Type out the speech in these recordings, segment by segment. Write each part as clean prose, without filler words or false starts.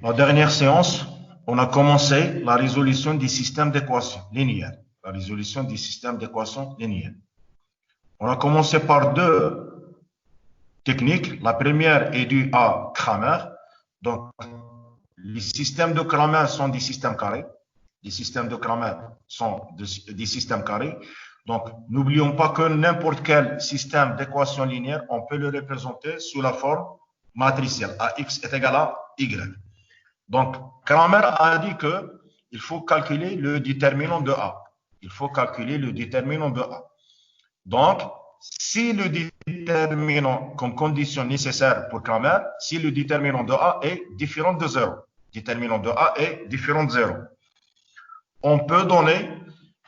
La dernière séance, on a commencé la résolution du système d'équations linéaires. La résolution du système d'équations linéaires. On a commencé par deux techniques. La première est due à Cramer. Donc, les systèmes de Cramer sont des systèmes carrés. Les systèmes de Cramer sont des systèmes carrés. Donc, n'oublions pas que n'importe quel système d'équation linéaire, on peut le représenter sous la forme matricielle. AX est égal à Y. Donc, Cramer a dit qu'il faut calculer le déterminant de A. Il faut calculer le déterminant de A. Donc, si le déterminant, comme condition nécessaire pour Cramer, si le déterminant de A est différent de 0, déterminant de A est différent de 0, on peut donner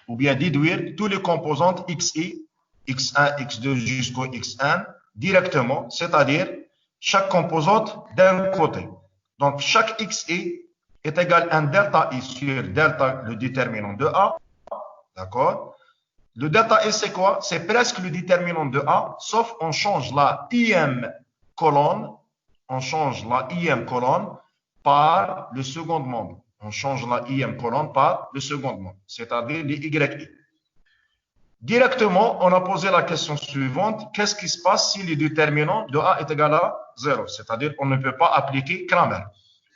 ou bien déduire tous les composantes xi, x1, x2 jusqu'au xn directement, c'est-à-dire chaque composante d'un côté. Donc, chaque xi est égal à un delta i sur delta, le déterminant de A. D'accord? Le delta i, c'est quoi? C'est presque le déterminant de A, sauf on change la im colonne, on change la im colonne par le second membre. On change la im colonne par le second membre, c'est-à-dire les yi. Directement, on a posé la question suivante. Qu'est-ce qui se passe si le déterminant de A est égal à 0? C'est-à-dire qu'on ne peut pas appliquer Cramer.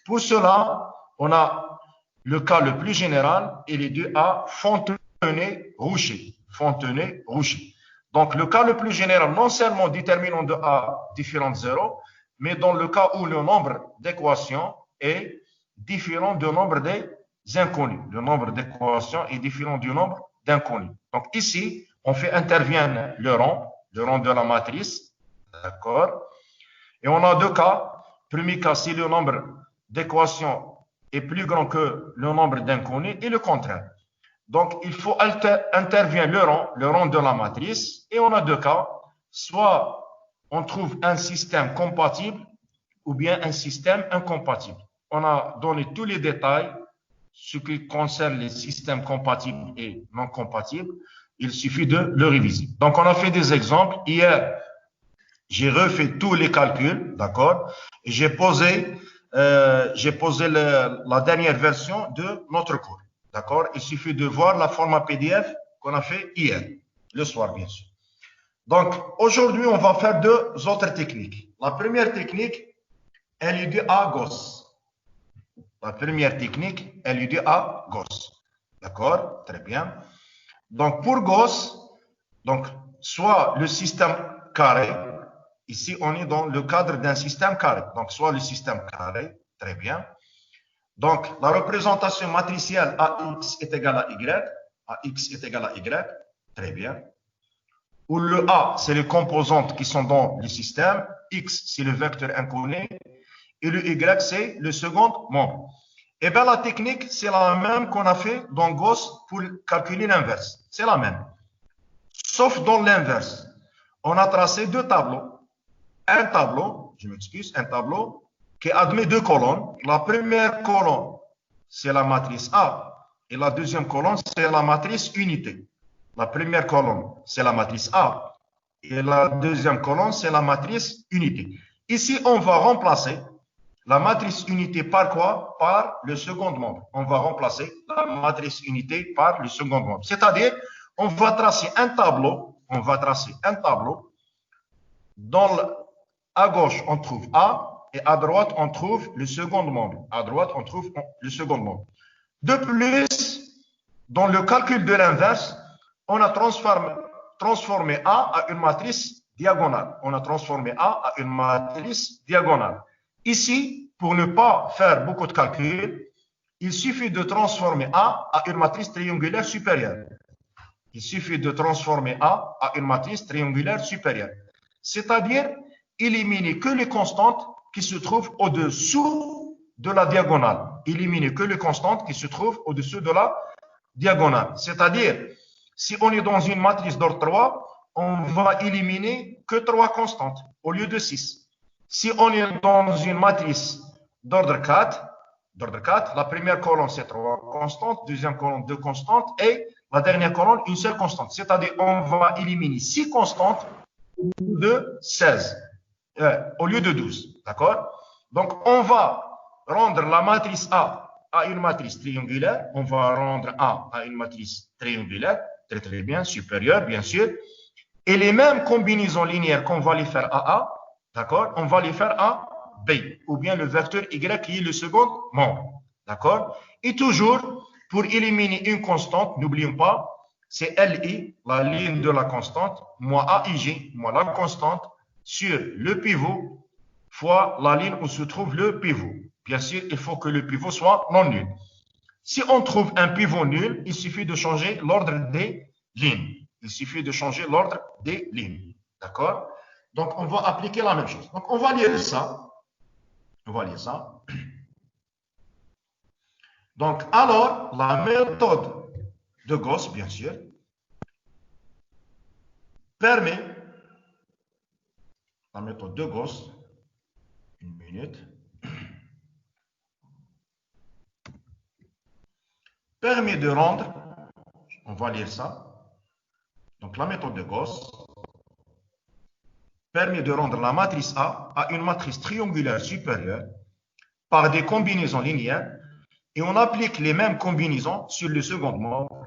Pour cela, on a le cas le plus général et les deux A Fontenay-Rouchet. Fontenay-Rouchet. Donc, le cas le plus général, non seulement déterminant de A différent de 0, mais dans le cas où le nombre d'équations est différent du nombre des inconnus. Le nombre d'équations est différent du nombre d'inconnus. Donc, ici, on fait intervenir le rang de la matrice. D'accord? Et on a deux cas. Premier cas, si le nombre d'équations est plus grand que le nombre d'inconnus, et le contraire. Donc, il faut intervenir le rang de la matrice, et on a deux cas. Soit on trouve un système compatible, ou bien un système incompatible. On a donné tous les détails, ce qui concerne les systèmes compatibles et non compatibles. Il suffit de le réviser. Donc, on a fait des exemples. Hier, j'ai refait tous les calculs, d'accord? Et j'ai posé la dernière version de notre cours, d'accord? Il suffit de voir la format PDF qu'on a fait hier, le soir, bien sûr. Donc, aujourd'hui, on va faire deux autres techniques. La première technique, elle est due à Gauss. La première technique, elle est due à Gauss. D'accord? Très bien. Donc, pour Gauss, donc, soit le système carré, ici, on est dans le cadre d'un système carré. Donc, soit le système carré, très bien. Donc, la représentation matricielle AX est égale à Y. AX est égal à Y, très bien. Où le A, c'est les composantes qui sont dans le système. X, c'est le vecteur inconnu. Et le Y, c'est le second membre. Et bien, la technique, c'est la même qu'on a fait dans Gauss pour calculer l'inverse. C'est la même. Sauf dans l'inverse. On a tracé deux tableaux. Un tableau, je m'excuse, un tableau qui admet deux colonnes. La première colonne, c'est la matrice A. Et la deuxième colonne, c'est la matrice unité. La première colonne, c'est la matrice A. Et la deuxième colonne, c'est la matrice unité. Ici, on va remplacer la matrice unité par quoi? Par le second membre. On va remplacer la matrice unité par le second membre. C'est-à-dire, on va tracer un tableau. On va tracer un tableau. À gauche, on trouve A. Et à droite, on trouve le second membre. À droite, on trouve le second membre. De plus, dans le calcul de l'inverse, on a transformé A à une matrice diagonale. On a transformé A à une matrice diagonale. Ici, pour ne pas faire beaucoup de calculs, il suffit de transformer A à une matrice triangulaire supérieure. Il suffit de transformer A à une matrice triangulaire supérieure. C'est-à-dire, éliminer que les constantes qui se trouvent au-dessous de la diagonale. Éliminer que les constantes qui se trouvent au-dessus de la diagonale. C'est-à-dire, si on est dans une matrice d'ordre 3, on va éliminer que 3 constantes au lieu de 6. Si on est dans une matrice d'ordre 4, la première colonne, c'est 3 constantes, deuxième colonne, 2 constantes, et la dernière colonne, une seule constante. C'est-à-dire, on va éliminer 6 constantes au lieu de 16, au lieu de 12. D'accord? Donc, on va rendre la matrice A à une matrice triangulaire, on va rendre A à une matrice triangulaire, très très bien, supérieure bien sûr, et les mêmes combinaisons linéaires qu'on va les faire à A, d'accord, on va les faire à B, ou bien le vecteur Y qui est le second membre, d'accord. Et toujours, pour éliminer une constante, n'oublions pas, c'est LI, la ligne de la constante, moins AIG, moins la constante, sur le pivot, fois la ligne où se trouve le pivot. Bien sûr, il faut que le pivot soit non nul. Si on trouve un pivot nul, il suffit de changer l'ordre des lignes. Il suffit de changer l'ordre des lignes. D'accord? Donc, on va appliquer la même chose. Donc, on va lire ça. On va lire ça. Donc, alors, la méthode de Gauss, bien sûr, permet, la méthode de Gauss, une minute, permet de rendre, on va lire ça, donc la méthode de Gauss permet de rendre la matrice A à une matrice triangulaire supérieure par des combinaisons linéaires et on applique les mêmes combinaisons sur le second membre,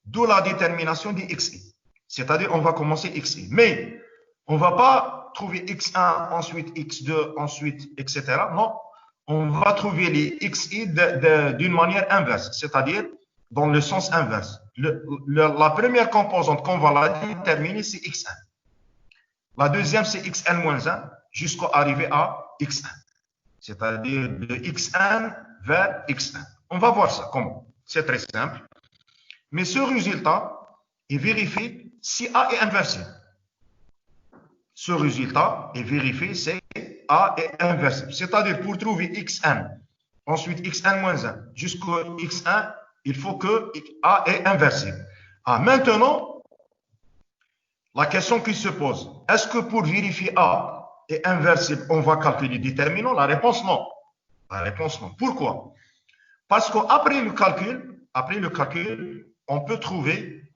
d'où la détermination des xi. C'est-à-dire, on va commencer xi. Mais on ne va pas trouver x1, ensuite x2, ensuite, etc. Non, on va trouver les xi d'une manière inverse, c'est-à-dire dans le sens inverse. La première composante qu'on va la déterminer, c'est x1. La deuxième, c'est xn-1 jusqu'à arriver à x1. C'est-à-dire de x1 vers x1. On va voir ça comment. C'est très simple. Mais ce résultat, il vérifie si A est inversé. Ce résultat est vérifié si A est inversé. C'est-à-dire pour trouver xn, ensuite xn-1 jusqu'à x1, il faut que A est inversé. Ah, maintenant, la question qui se pose, est-ce que pour vérifier A est inversible, on va calculer déterminant? La réponse non. La réponse non. Pourquoi? Parce qu'après le calcul, on peut trouver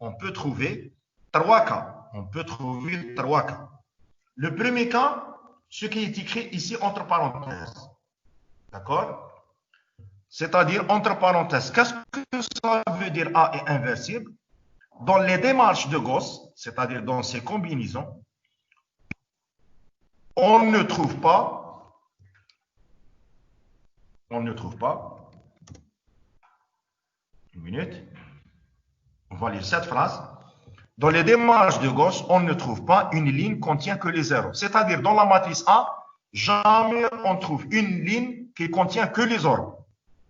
3 cas. On peut trouver 3 cas. Le premier cas, ce qui est écrit ici entre parenthèses. D'accord? C'est-à-dire entre parenthèses. Qu'est-ce que ça veut dire A est inversible? Dans les démarches de Gauss, c'est-à-dire dans ces combinaisons, on ne trouve pas, une minute, on va lire cette phrase. Dans les démarches de Gauss, on ne trouve pas une ligne contient que les zéros. C'est-à-dire dans la matrice A, jamais on trouve une ligne qui contient que les zéros.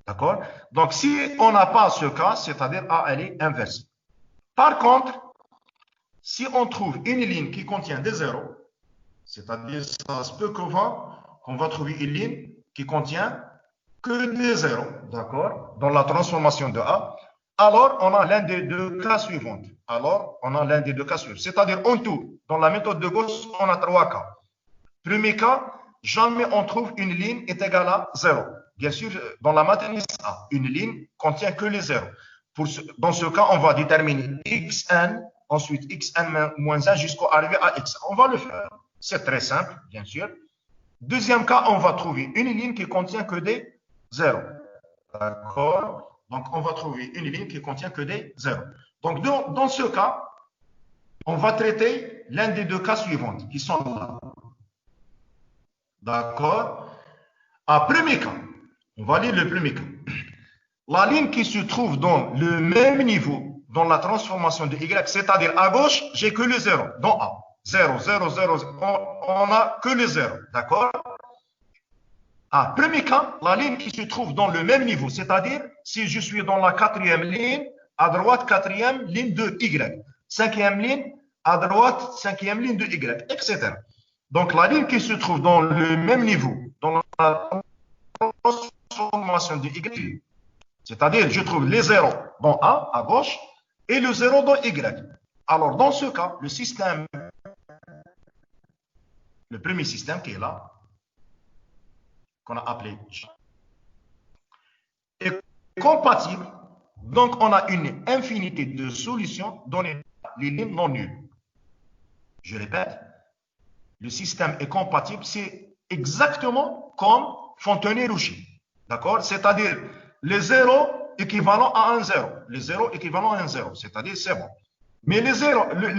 D'accord? Donc si on n'a pas ce cas, c'est-à-dire A, elle est inversée. Par contre, si on trouve une ligne qui contient des zéros, c'est-à-dire ça se peut qu'on va trouver une ligne qui contient que des zéros, d'accord, dans la transformation de A, alors on a l'un des deux cas suivants. C'est-à-dire en tout, dans la méthode de Gauss, on a 3 cas. Premier cas, jamais on trouve une ligne est égale à 0. Bien sûr, dans la matrice A, une ligne contient que les zéros. Dans ce cas, on va déterminer xn, ensuite xn-1 jusqu'à arriver à x. On va le faire. C'est très simple, bien sûr. Deuxième cas, on va trouver une ligne qui contient que des zéros. D'accord? Donc, on va trouver une ligne qui contient que des zéros. Donc, dans ce cas, on va traiter l'un des deux cas suivants qui sont là. D'accord? Premier cas, on va lire le premier cas. La ligne qui se trouve dans le même niveau dans la transformation de Y, c'est-à-dire à gauche, j'ai que le 0, dans A. 0, 0, 0, on n'a que le 0, d'accord? Premier cas, la ligne qui se trouve dans le même niveau, c'est-à-dire si je suis dans la 4e ligne, à droite, 4e ligne de Y. 5e ligne, à droite, 5e ligne de Y, etc. Donc la ligne qui se trouve dans le même niveau, dans la transformation de Y, c'est-à-dire je trouve les zéros dans A, à gauche, et le 0 dans Y. Alors dans ce cas, le premier système qui est là, qu'on a appelé, est compatible. Donc, on a une infinité de solutions dans les lignes non nulles. Je répète, le système est compatible. C'est exactement comme font tenir au chiffre. D'accord? C'est-à-dire les zéros équivalents à un zéro. Les zéros équivalents à un zéro. C'est-à-dire c'est bon. Mais les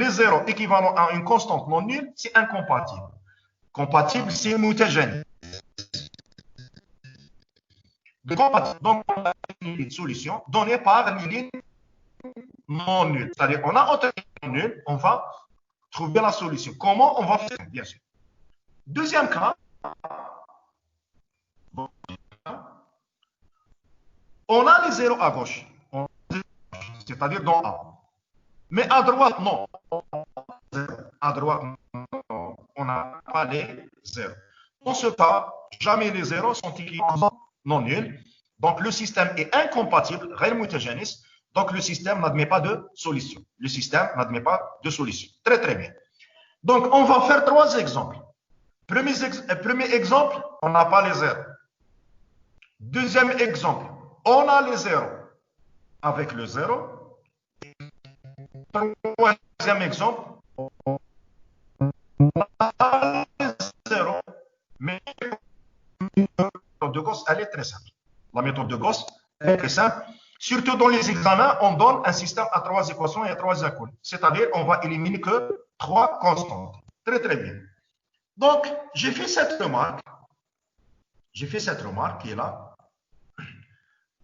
zéros équivalents à une constante non nulle, c'est incompatible. Compatible, c'est mutagéniste. Donc, on a une solution donnée par les lignes non nulles. C'est-à-dire, on a autant de nulles, on va trouver la solution. Comment on va faire? Bien sûr. Deuxième cas, on a les zéros à gauche, c'est-à-dire dans A. Mais à droite, non. À droite, non. On n'a pas les zéros. Dans ce cas, jamais les zéros sont équivalents non nuls. Donc, le système est incompatible, réel mutagéniste. Donc, le système n'admet pas de solution. Le système n'admet pas de solution. Très, très bien. Donc, on va faire trois exemples. Premier exemple, on n'a pas les zéros. Deuxième exemple, on a les zéros avec le zéro. Troisième exemple, on a les zéros, mais la méthode de Gauss, elle est très simple. La méthode de Gauss, elle est très simple. Surtout dans les examens, on donne un système à trois équations et à trois inconnus. C'est-à-dire, on va éliminer que trois constantes. Très, très bien. Donc, j'ai fait cette remarque. J'ai fait cette remarque qui est là.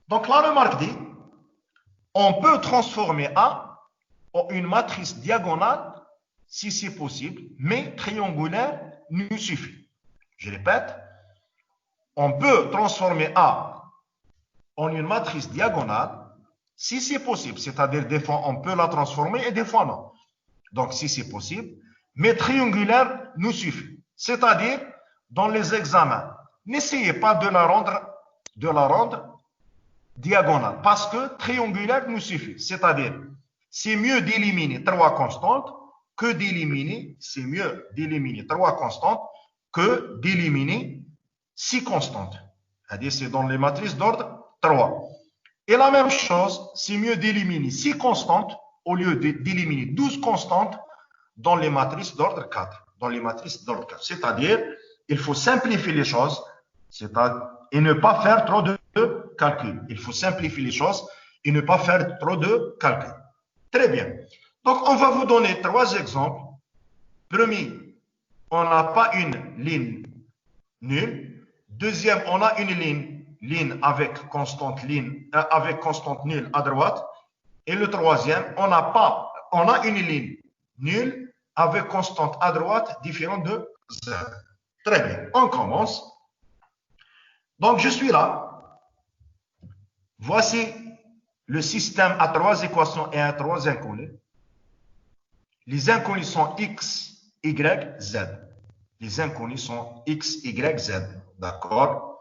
Donc, la remarque dit, on peut transformer A en une matrice diagonale si c'est possible, mais triangulaire nous suffit. Je répète, on peut transformer A en une matrice diagonale si c'est possible. C'est-à-dire, des fois, on peut la transformer et des fois, non. Donc, si c'est possible, mais triangulaire nous suffit. C'est-à-dire, dans les examens, n'essayez pas de la rendre diagonale, parce que triangulaire nous suffit. C'est-à-dire, c'est mieux d'éliminer trois constantes que d'éliminer, c'est mieux d'éliminer trois constantes que d'éliminer six constantes. C'est-à-dire, c'est dans les matrices d'ordre 3. Et la même chose, c'est mieux d'éliminer six constantes au lieu d'éliminer 12 constantes dans les matrices d'ordre 4. Dans les matrices d'ordre 4. C'est-à-dire, il faut simplifier les choses et ne pas faire trop de calculs. Il faut simplifier les choses et ne pas faire trop de calculs. Très bien. Donc, on va vous donner trois exemples. Premier, on n'a pas une ligne nulle. Deuxième, on a une ligne avec constante nulle à droite. Et le troisième, on a une ligne nulle avec constante à droite différente de 0. Très bien, on commence. Donc, je suis là. Voici le système à trois équations et à trois inconnus. Les inconnus sont x, y, z. Les inconnus sont x, y, z. D'accord?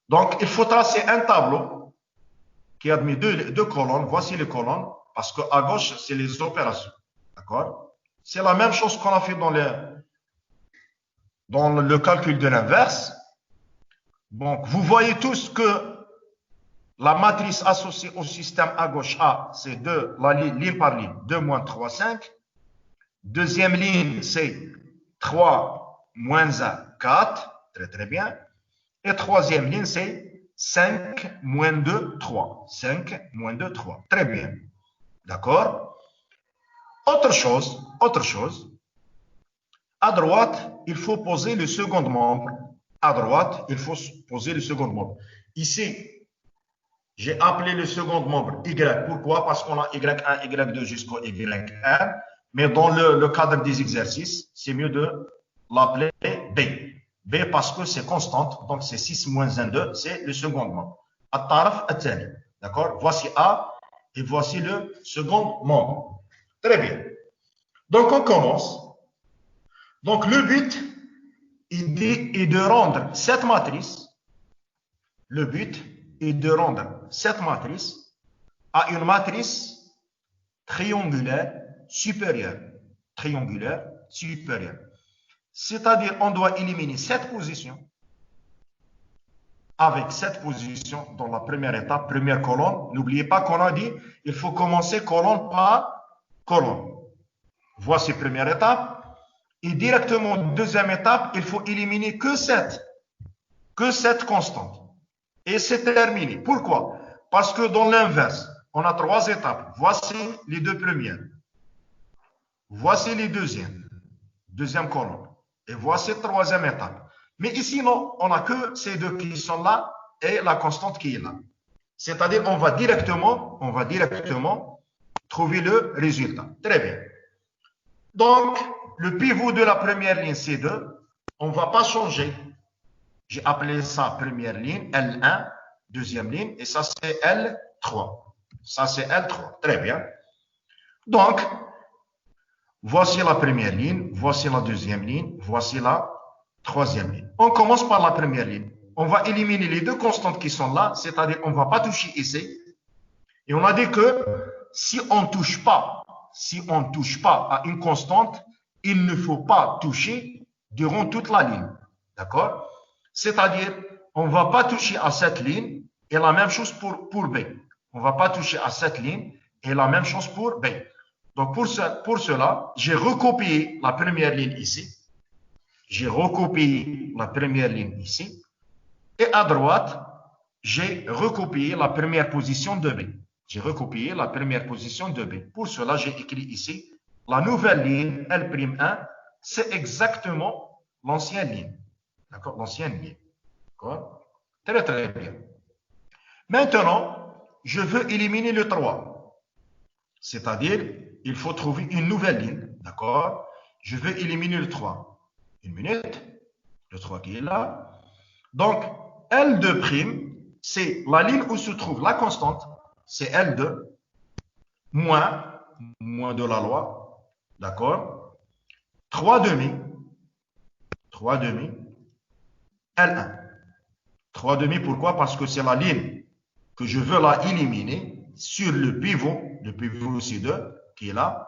Donc, il faut tracer un tableau qui admet deux colonnes. Voici les colonnes, parce qu'à gauche, c'est les opérations. D'accord? C'est la même chose qu'on a fait dans le calcul de l'inverse. Donc, vous voyez tous que la matrice associée au système à gauche A, c'est ligne par ligne, 2, moins 3, 5. Deuxième ligne, c'est 3, moins 1, 4. Très, très bien. Et troisième ligne, c'est 5, moins 2, 3. 5, moins 2, 3. Très bien. D'accord? Autre chose. À droite, il faut poser le second membre. À droite, il faut poser le second membre. Ici, j'ai appelé le second membre Y. Pourquoi? Parce qu'on a Y1, Y2 jusqu'au Y1. Mais dans le cadre des exercices, c'est mieux de l'appeler B. B parce que c'est constante. Donc, c'est 6 moins 1, 2. C'est le second membre. At-taraf at-tani. D'accord? Voici A et voici le second membre. Très bien. Donc, on commence. Donc, le but est de rendre cette matrice. Le but est de rendre cette matrice à une matrice triangulaire supérieure. Triangulaire supérieure. C'est-à-dire, on doit éliminer cette position avec cette position dans la première étape, première colonne. N'oubliez pas qu'on a dit, il faut commencer colonne par colonne. Voici première étape. Et directement, deuxième étape, il faut éliminer que cette que cette constante. Et c'est terminé. Pourquoi? Parce que dans l'inverse, on a 3 étapes. Voici les 2 premières. Voici les deuxième colonne. Et voici la 3e étape. Mais ici, non, on n'a que ces 2 qui sont là et la constante qui est là. C'est-à-dire, on va directement trouver le résultat. Très bien. Donc, le pivot de la première ligne, c'est 2. On ne va pas changer. J'ai appelé ça première ligne, L1, deuxième ligne, et ça c'est L3. Ça c'est L3. Très bien. Donc, voici la première ligne, voici la deuxième ligne, voici la troisième ligne. On commence par la première ligne. On va éliminer les 2 constantes qui sont là, c'est-à-dire on ne va pas toucher ici. Et on a dit que si on ne touche pas à une constante, il ne faut pas toucher durant toute la ligne. D'accord? C'est-à-dire, on ne va pas toucher à cette ligne et la même chose pour B. On ne va pas toucher à cette ligne et la même chose pour B. Donc, pour cela, j'ai recopié la première ligne ici. J'ai recopié la première ligne ici. Et à droite, j'ai recopié la première position de B. J'ai recopié la première position de B. Pour cela, j'ai écrit ici la nouvelle ligne L'1, c'est exactement l'ancienne ligne. D'accord? L'ancienne ligne. D'accord? Très, très bien. Maintenant, je veux éliminer le 3. C'est-à-dire, il faut trouver une nouvelle ligne. D'accord? Je veux éliminer le 3. Une minute. Le 3 qui est là. Donc, L2', c'est la ligne où se trouve la constante. C'est L2 moins de la loi. D'accord? 3 demi. L1. 3 demi, pourquoi? Parce que c'est la ligne que je veux la éliminer sur le pivot C2 qui est là.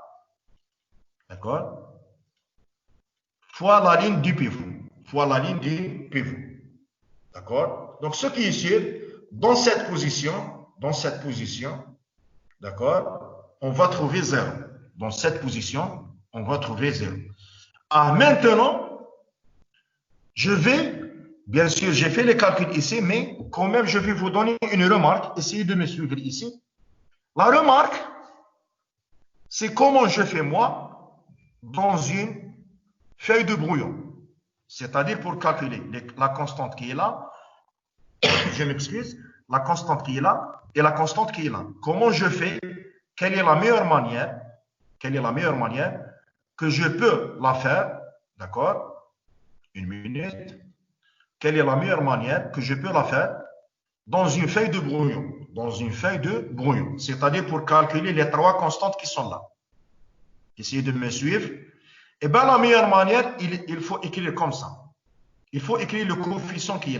D'accord? Fois la ligne du pivot. D'accord? Donc, ce qui est sûr, dans cette position, d'accord, on va trouver 0. Dans cette position, on va trouver 0. Ah, maintenant, bien sûr, j'ai fait les calculs ici, mais quand même, je vais vous donner une remarque. Essayez de me suivre ici. La remarque, c'est comment je fais moi dans une feuille de brouillon. C'est-à-dire pour calculer la constante qui est là, je m'excuse, la constante qui est là et la constante qui est là. Comment je fais? Quelle est la meilleure manière que je peux la faire? D'accord? Une minute. Quelle est la meilleure manière que je peux la faire dans une feuille de brouillon? C'est-à-dire pour calculer les 3 constantes qui sont là. Essayez de me suivre. Eh bien, la meilleure manière, il faut écrire comme ça. Il faut écrire le coefficient qui est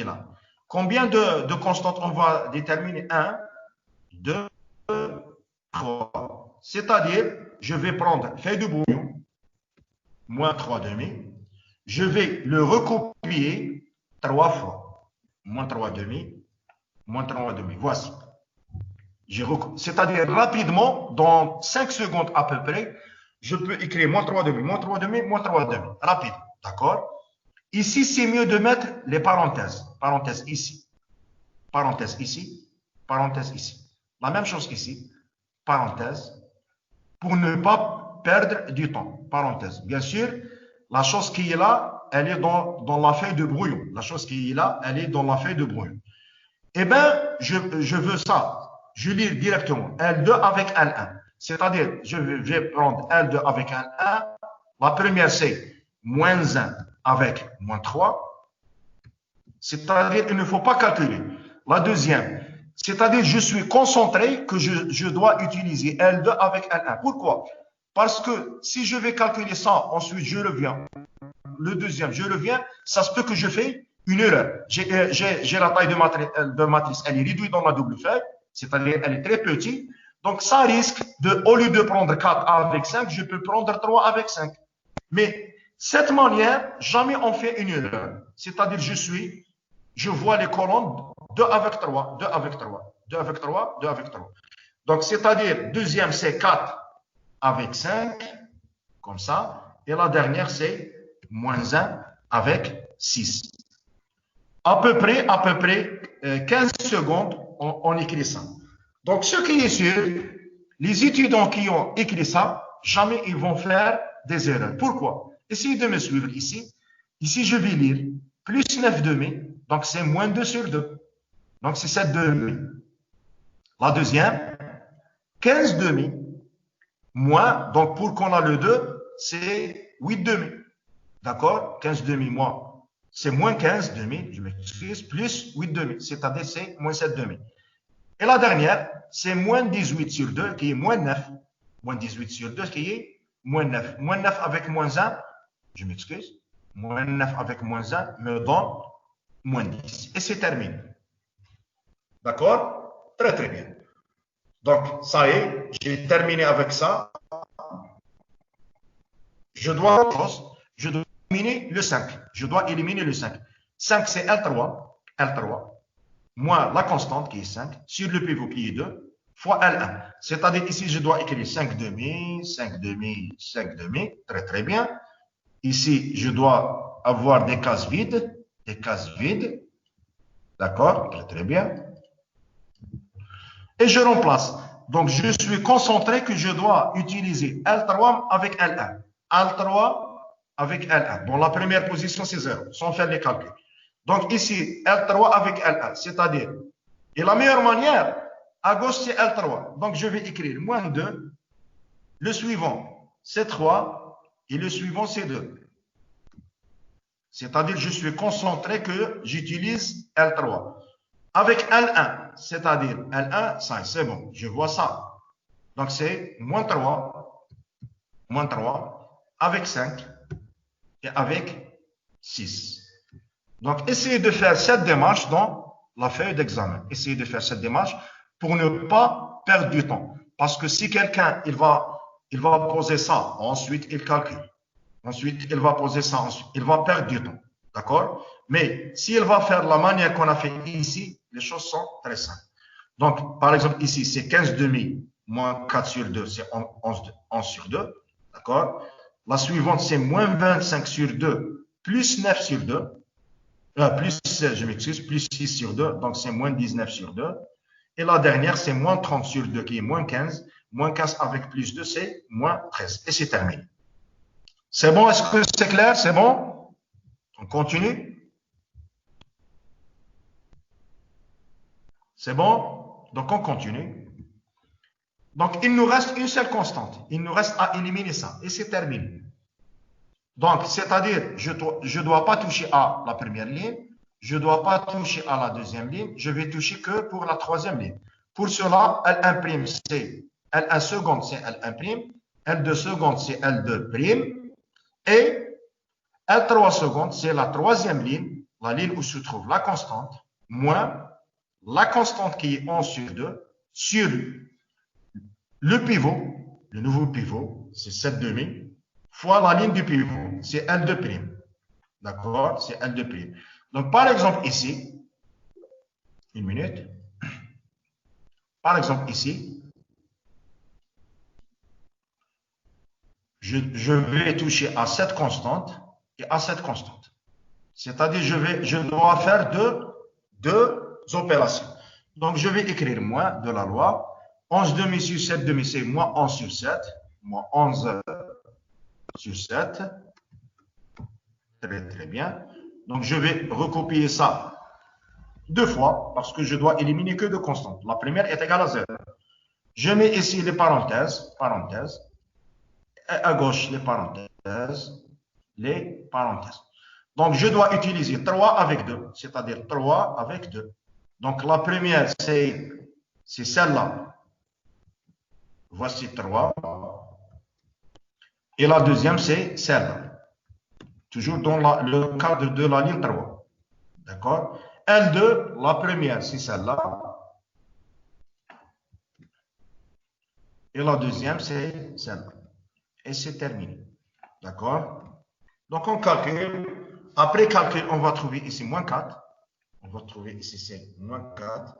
là. Combien de constantes on va déterminer? 1, 2, 3. C'est-à-dire, je vais prendre feuille de brouillon, moins 3 demi. Je vais le recopier 3 fois. Moins 3 demi, Voici. C'est-à-dire, rapidement, dans 5 secondes à peu près, je peux écrire moins 3 demi. Rapide. D'accord? Ici, c'est mieux de mettre les parenthèses. Parenthèse ici. La même chose ici. Parenthèse. Pour ne pas perdre du temps. Parenthèse. Bien sûr, la chose qui est là, elle est dans la feuille de brouillon. Eh bien, je veux ça. Je lis directement L2 avec L1. C'est-à-dire, je vais prendre L2 avec L1. La première, c'est moins 1 avec moins 3. C'est-à-dire, il ne faut pas calculer. La deuxième, c'est-à-dire, je suis concentré que je dois utiliser L2 avec L1. Pourquoi? Parce que si je vais calculer ça, ensuite je reviens. Le deuxième, je reviens, ça se peut que je fais une erreur. J'ai la taille de matrice, elle est réduite dans la double feuille, c'est-à-dire elle est très petite. Donc, ça risque au lieu de prendre 4 avec 5, je peux prendre 3 avec 5. Mais cette manière, jamais on fait une erreur. C'est-à-dire, je vois les colonnes 2 avec 3. Donc, c'est-à-dire, deuxième, c'est 4 avec 5, comme ça. Et la dernière, c'est moins 1 avec 6. À peu près 15 secondes, on écrit ça. Donc, ce qui est sûr, les étudiants qui ont écrit ça, jamais ils vont faire des erreurs. Pourquoi? Essayez de me suivre ici. Ici, je vais lire plus 9 demi, donc c'est moins 2 sur 2. Donc, c'est 7 demi. La deuxième, 15 demi, moins, donc pour qu'on a le 2, c'est 8 demi. D'accord? 15 demi moins, c'est moins 15 demi, je m'excuse, plus 8 demi, c'est-à-dire c'est moins 7 demi. Et la dernière, c'est moins 18 sur 2, qui est moins 9. Moins 18 sur 2, qui est moins 9. Moins 9 avec moins 1, je m'excuse, moins 9 avec moins 1 me donne moins 10. Et c'est terminé. D'accord? Très très bien. Donc, ça y est, j'ai terminé avec ça. Je dois éliminer le 5. Je dois éliminer le 5. 5, c'est L3. L3. Moins la constante qui est 5, sur le pivot qui est 2, fois L1. C'est-à-dire ici, je dois écrire 5 demi, 5 demi, 5 demi. Très très bien. Ici, je dois avoir des cases vides. Des cases vides. D'accord? Très très bien. Et je remplace. Donc, je suis concentré que je dois utiliser L3 avec L1. L3 avec L1. Bon, la première position, c'est 0, sans faire les calculs. Donc, ici, L3 avec L1, c'est-à-dire, et la meilleure manière, à gauche, c'est L3. Donc, je vais écrire moins 2. Le suivant, c'est 3. Et le suivant, c'est 2. C'est-à-dire, je suis concentré que j'utilise L3. Avec L1, c'est-à-dire L1, ça, c'est bon, je vois ça. Donc, c'est moins 3, avec 5 et avec 6. Donc, essayez de faire cette démarche dans la feuille d'examen. Essayez de faire cette démarche pour ne pas perdre du temps. Parce que si quelqu'un, il va poser ça, ensuite il calcule. Ensuite, il va poser ça, ensuite, il va perdre du temps. D'accord? Mais s'il va faire la manière qu'on a fait ici, les choses sont très simples. Donc, par exemple, ici, c'est 15 demi moins 4 sur 2, c'est 11 sur 2. D'accord? La suivante, c'est moins 25 sur 2 plus 9 sur 2. Plus 6 sur 2, donc c'est moins 19 sur 2. Et la dernière, c'est moins 30 sur 2, qui est moins 15. Moins 15 avec plus 2, c'est moins 13. Et c'est terminé. C'est bon? Est-ce que c'est clair? C'est bon? On continue? C'est bon? Donc, on continue. Donc, il nous reste une seule constante. Il nous reste à éliminer ça. Et c'est terminé. Donc, c'est-à-dire, je ne dois pas toucher à la première ligne. Je ne dois pas toucher à la deuxième ligne. Je vais toucher que pour la troisième ligne. Pour cela, L1', c'est L1 seconde, c'est L1'. L2 seconde, c'est L2'. Et L3 seconde, c'est la troisième ligne, la ligne où se trouve la constante, moins la constante qui est 11 sur 2, sur le pivot, le nouveau pivot, c'est 7 demi, fois la ligne du pivot, c'est L2'. D'accord? C'est L2'. Donc, par exemple, ici, une minute. Par exemple, ici, je vais toucher à cette constante et à cette constante. C'est-à-dire, je dois faire deux opérations. Donc, je vais écrire moins de la loi. 11 demi sur 7 demi, c'est moins 11 sur 7. Moins 11 sur 7. Très, très bien. Donc, je vais recopier ça deux fois parce que je dois éliminer que deux constantes. La première est égale à 0. Je mets ici les parenthèses. Et à gauche, les parenthèses. Donc, je dois utiliser 3 avec 2, c'est-à-dire 3 avec 2. Donc, la première, c'est celle-là. Voici 3. Et la deuxième, c'est celle-là. Toujours dans le cadre de la ligne 3. D'accord? L2, la première, c'est celle-là. Et la deuxième, c'est celle-là. Et c'est terminé. D'accord? Donc, on calcule. Après calcul, on va trouver ici moins 4. On va trouver ici, c'est moins 4.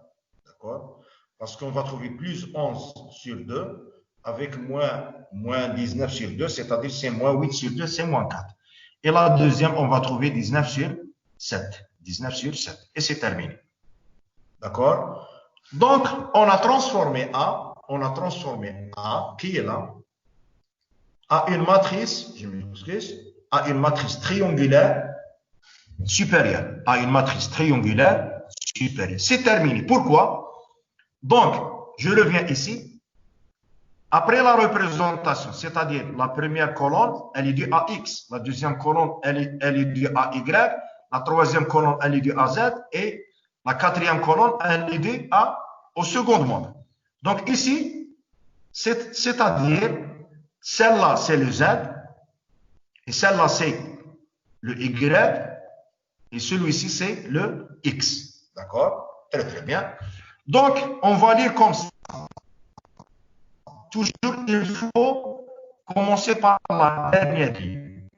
D'accord? Parce qu'on va trouver plus 11 sur 2 avec moins 19 sur 2, c'est-à-dire c'est moins 8 sur 2, c'est moins 4. Et la deuxième, on va trouver 19 sur 7. 19 sur 7. Et c'est terminé. D'accord? Donc, on a transformé A, qui est là, à une matrice, je m'excuse, à une matrice triangulaire supérieure. À une matrice triangulaire supérieure. C'est terminé. Pourquoi? Donc, je reviens ici. Après la représentation, c'est-à-dire la première colonne, elle est due à X. La deuxième colonne, elle est due à Y. La troisième colonne, elle est due à Z. Et la quatrième colonne, elle est due au second monde. Donc ici, c'est-à-dire, celle-là, c'est le Z. Et celle-là, c'est le Y. Et celui-ci, c'est le X. D'accord? Très, très bien. Donc, on va lire comme ça. Toujours, il faut commencer par la dernière ligne.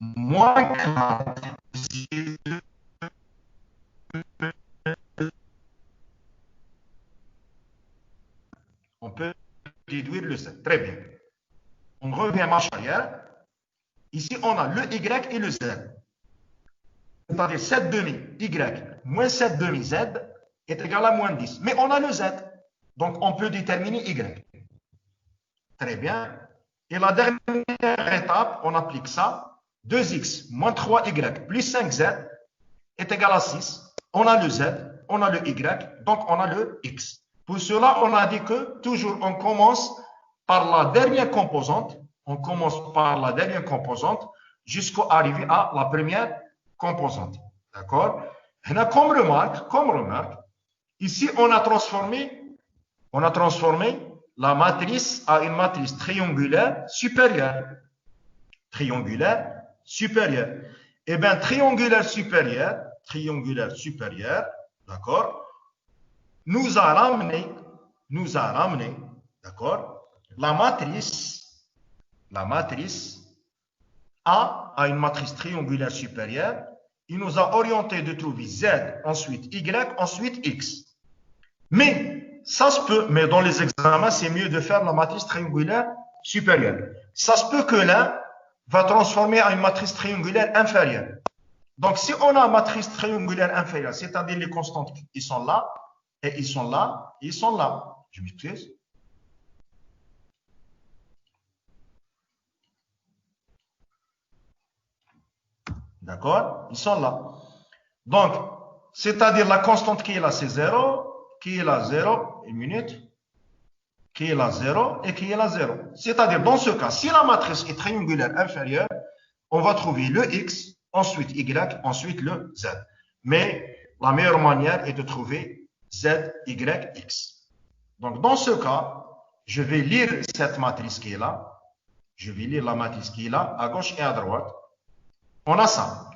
Moins 4. On peut déduire le Z. Très bien. On revient marche arrière. Ici, on a le Y et le Z. C'est-à-dire 7 demi Y moins 7 demi Z est égal à moins 10. Mais on a le Z. Donc, on peut déterminer Y. Très bien. Et la dernière étape, on applique ça. 2x moins 3y plus 5z est égal à 6. On a le z, on a le y, donc on a le x. Pour cela, on a dit que toujours on commence par la dernière composante. On commence par la dernière composante jusqu'à arriver à la première composante. D'accord? Comme remarque, ici, on a transformé la matrice à une matrice triangulaire supérieure. Triangulaire supérieure. Eh bien, triangulaire supérieure, d'accord, nous a ramené, d'accord, la matrice A à une matrice triangulaire supérieure. Il nous a orienté de trouver Z, ensuite Y, ensuite X. Mais ça se peut, mais dans les examens, c'est mieux de faire la matrice triangulaire supérieure. Ça se peut que l'un va transformer en une matrice triangulaire inférieure. Donc, si on a une matrice triangulaire inférieure, c'est-à-dire les constantes, ils sont là, et ils sont là, et ils sont là. Je m'excuse. D'accord? Ils sont là. Donc, c'est-à-dire la constante qui est là, c'est 0. Qui est là 0, une minute, qui est là 0 et qui est là 0. C'est-à-dire, dans ce cas, si la matrice est triangulaire inférieure, on va trouver le x, ensuite y, ensuite le z. Mais la meilleure manière est de trouver z, y, x. Donc, dans ce cas, je vais lire cette matrice qui est là. Je vais lire la matrice qui est là, à gauche et à droite. On a ça.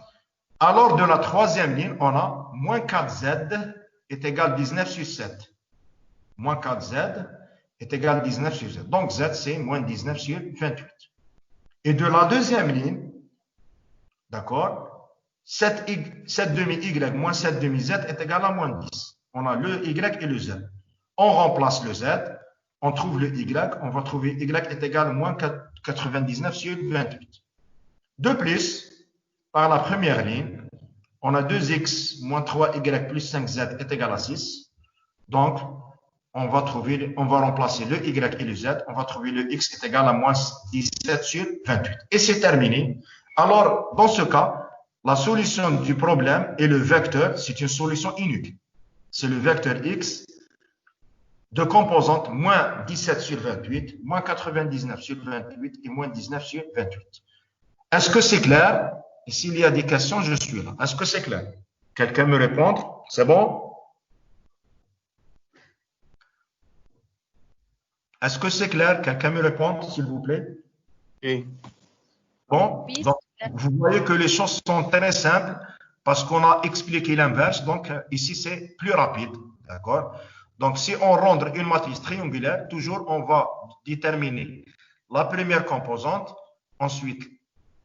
Alors, de la troisième ligne, on a moins 4z est égal à 19 sur 7. Moins 4z est égal à 19 sur 7. Donc, z, c'est moins 19 sur 28. Et de la deuxième ligne, d'accord, 7 demi y moins 7 demi z est égal à moins 10. On a le y et le z. On remplace le z, on trouve le y, on va trouver y est égal à moins 99 sur 28. De plus, par la première ligne, on a 2x moins 3y plus 5z est égal à 6. Donc, on va remplacer le y et le z. On va trouver le x est égal à moins 17 sur 28. Et c'est terminé. Alors, dans ce cas, la solution du problème et le vecteur, c'est une solution unique. C'est le vecteur x de composante moins 17 sur 28, moins 99 sur 28 et moins 19 sur 28. Est-ce que c'est clair? Et s'il y a des questions, je suis là. Est-ce que c'est clair? Quelqu'un me répond? C'est bon? Est-ce que c'est clair? Quelqu'un me répond, s'il vous plaît? Oui. Bon, donc, vous voyez que les choses sont très simples parce qu'on a expliqué l'inverse. Donc, ici, c'est plus rapide. D'accord? Donc, si on rend une matrice triangulaire, toujours, on va déterminer la première composante, ensuite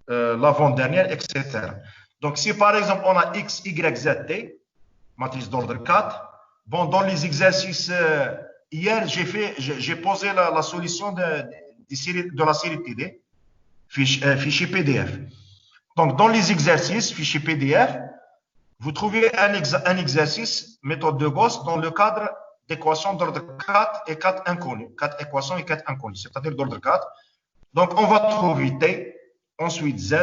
l'avant-dernière, etc. Donc, si par exemple, on a x, y, z, t, matrice d'ordre 4, bon, dans les exercices, hier, j'ai posé la solution de la série TD. fichier PDF. Donc, dans les exercices, fichier PDF, vous trouvez un exercice, méthode de Gauss, dans le cadre d'équations d'ordre 4 et 4 inconnus. 4 équations et 4 inconnus, c'est-à-dire d'ordre 4. Donc, on va trouver T, ensuite Z,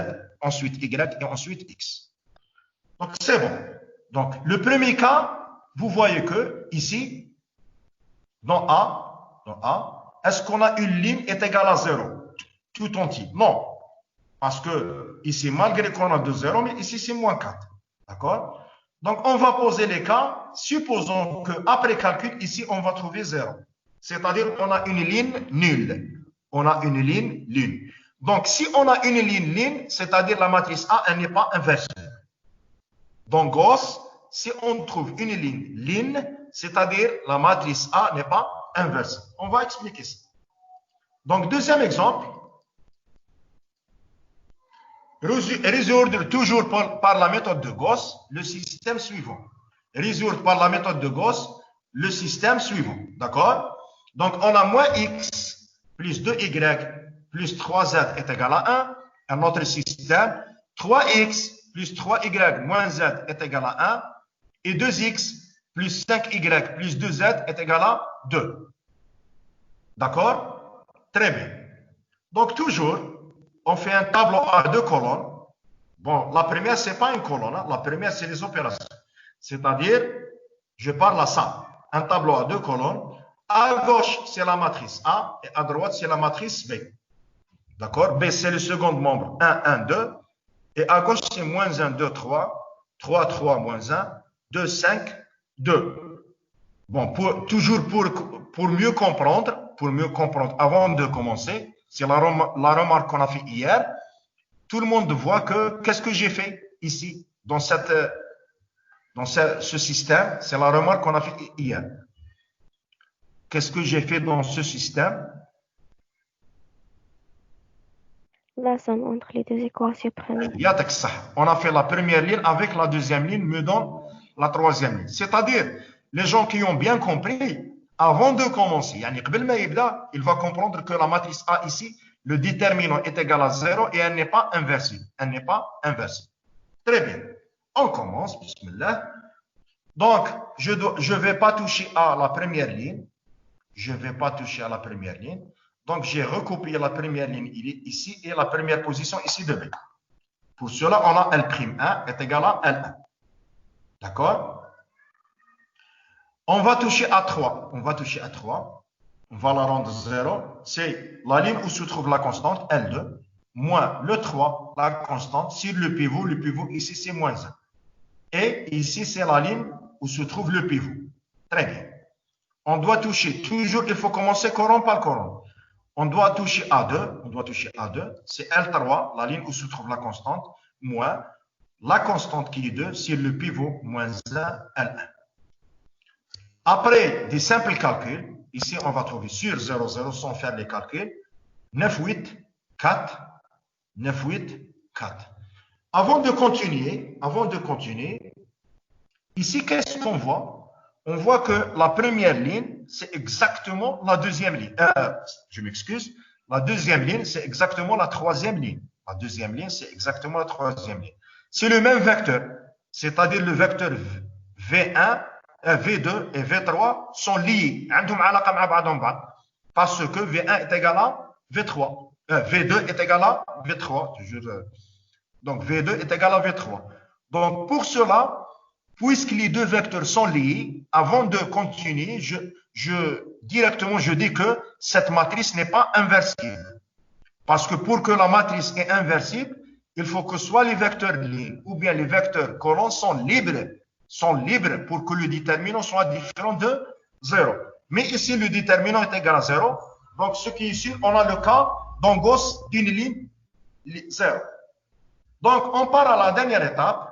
ensuite Y et ensuite X. Donc, c'est bon. Donc, le premier cas, vous voyez que ici, dans A, est-ce qu'on a une ligne est égale à 0 tout entier? Non. Parce que ici, malgré qu'on a 2 0, mais ici, c'est moins 4. D'accord? Donc, on va poser les cas. Supposons qu'après calcul, ici, on va trouver 0. C'est-à-dire qu'on a une ligne nulle. On a une ligne nulle. Donc, si on a une ligne nulle, c'est-à-dire la matrice A, elle n'est pas inversée. Dans Gauss, si on trouve une ligne, c'est-à-dire la matrice A n'est pas inversée. On va expliquer ça. Donc, deuxième exemple. Résoudre toujours par la méthode de Gauss le système suivant. Résoudre par la méthode de Gauss le système suivant. D'accord? Donc, on a moins x plus 2y plus 3z est égal à 1. Un autre système, 3x plus 3y moins z est égal à 1. Et 2x plus 5y plus 2z est égal à 2. D'accord? Très bien. Donc, toujours, on fait un tableau à 2 colonnes. Bon, la première, ce n'est pas une colonne. Hein. La première, c'est les opérations. C'est-à-dire, je parle à ça. Un tableau à 2 colonnes. À gauche, c'est la matrice A. Et à droite, c'est la matrice B. D'accord? B, c'est le second membre. 1, 1, 2. Et à gauche, c'est moins 1, 2, 3. 3, 3, moins 1. 2, 5, 2. Bon, toujours pour mieux comprendre, avant de commencer, c'est la remarque qu'on a fait hier. Tout le monde voit que qu'est-ce que j'ai fait ici, dans ce système. C'est la remarque qu'on a fait hier. Qu'est-ce que j'ai fait dans ce système? La somme entre les deux équations premières. On a fait la première ligne avec la deuxième ligne me donne la troisième ligne. C'est-à-dire, les gens qui ont bien compris, avant de commencer, il va comprendre que la matrice A ici, le déterminant est égal à 0 et elle n'est pas inversée. Elle n'est pas inversée. Très bien. On commence, bismillah. Donc, je ne vais pas toucher à la première ligne. Je ne vais pas toucher à la première ligne. Donc, j'ai recopié la première ligne ici et la première position ici de B. Pour cela, on a L'1 est égal à L1. D'accord? On va toucher à 3. On va toucher à 3. On va la rendre 0. C'est la ligne où se trouve la constante, L2, moins le 3, la constante, sur le pivot ici, c'est moins 1. Et ici, c'est la ligne où se trouve le pivot. Très bien. On doit toucher, toujours, il faut commencer colonne par colonne. On doit toucher A2, c'est L3, la ligne où se trouve la constante, moins la constante qui est 2, sur le pivot, moins 1, L1. Après des simples calculs, ici, on va trouver sur 0, 0 sans faire les calculs. 9, 8, 4. 9, 8, 4. Avant de continuer, ici, qu'est-ce qu'on voit? On voit que la première ligne, c'est exactement la deuxième ligne. Je m'excuse. La deuxième ligne, c'est exactement la troisième ligne. La deuxième ligne, c'est exactement la troisième ligne. C'est le même vecteur, c'est-à-dire le vecteur V1, V2 et V3 sont liés. Parce que V1 est égal à V3. V2 est égal à V3. Donc, V2 est égal à V3. Donc, pour cela, puisque les deux vecteurs sont liés, avant de continuer, directement, je dis que cette matrice n'est pas inversible. Parce que pour que la matrice est inversible, il faut que soit les vecteurs lignes ou bien les vecteurs colonnes sont libres pour que le déterminant soit différent de 0. Mais ici, le déterminant est égal à 0. Donc, ce qui est ici, on a le cas dans Gauss d'une ligne 0. Donc, on part à la dernière étape.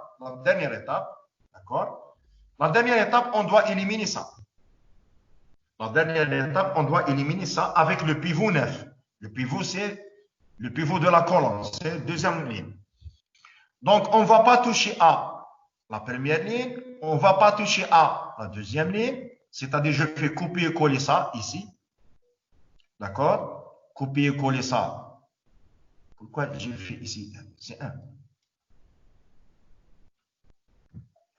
D'accord? La dernière étape, on doit éliminer ça. Avec le pivot 9. Le pivot, c'est le pivot de la colonne. C'est la deuxième ligne. Donc, on ne va pas toucher à la première ligne. On ne va pas toucher à la deuxième ligne. C'est-à-dire, je fais copier-coller ça ici. D'accord? Copier-coller ça Pourquoi j'ai fait ici 1? C'est 1.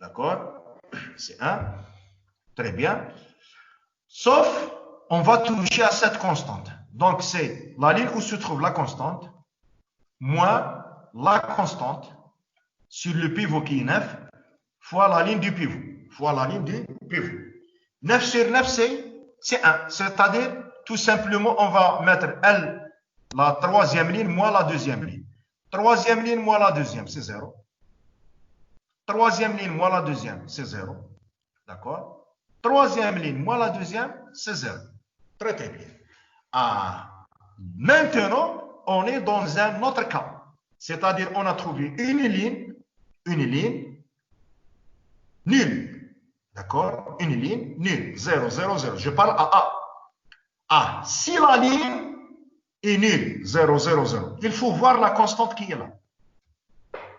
D'accord? C'est 1. Très bien. Sauf, on va toucher à cette constante. Donc, c'est la ligne où se trouve la constante, moins la constante sur le pivot qui est 9, fois la ligne du pivot. Fois la ligne du pivot. 9 sur 9, c'est 1. C'est-à-dire, tout simplement, on va mettre L, la troisième ligne, moins la deuxième ligne. Troisième ligne, moins la deuxième, c'est 0. Troisième ligne, moins la deuxième, c'est 0. D'accord? Troisième ligne, moins la deuxième, c'est 0. Très, très bien. Ah. Maintenant, on est dans un autre cas. C'est-à-dire, on a trouvé une ligne nulle. D'accord? Une ligne nulle. 0, 0, 0. Je parle à A. A. Si la ligne est nulle, 0, 0, 0, il faut voir la constante qui est là.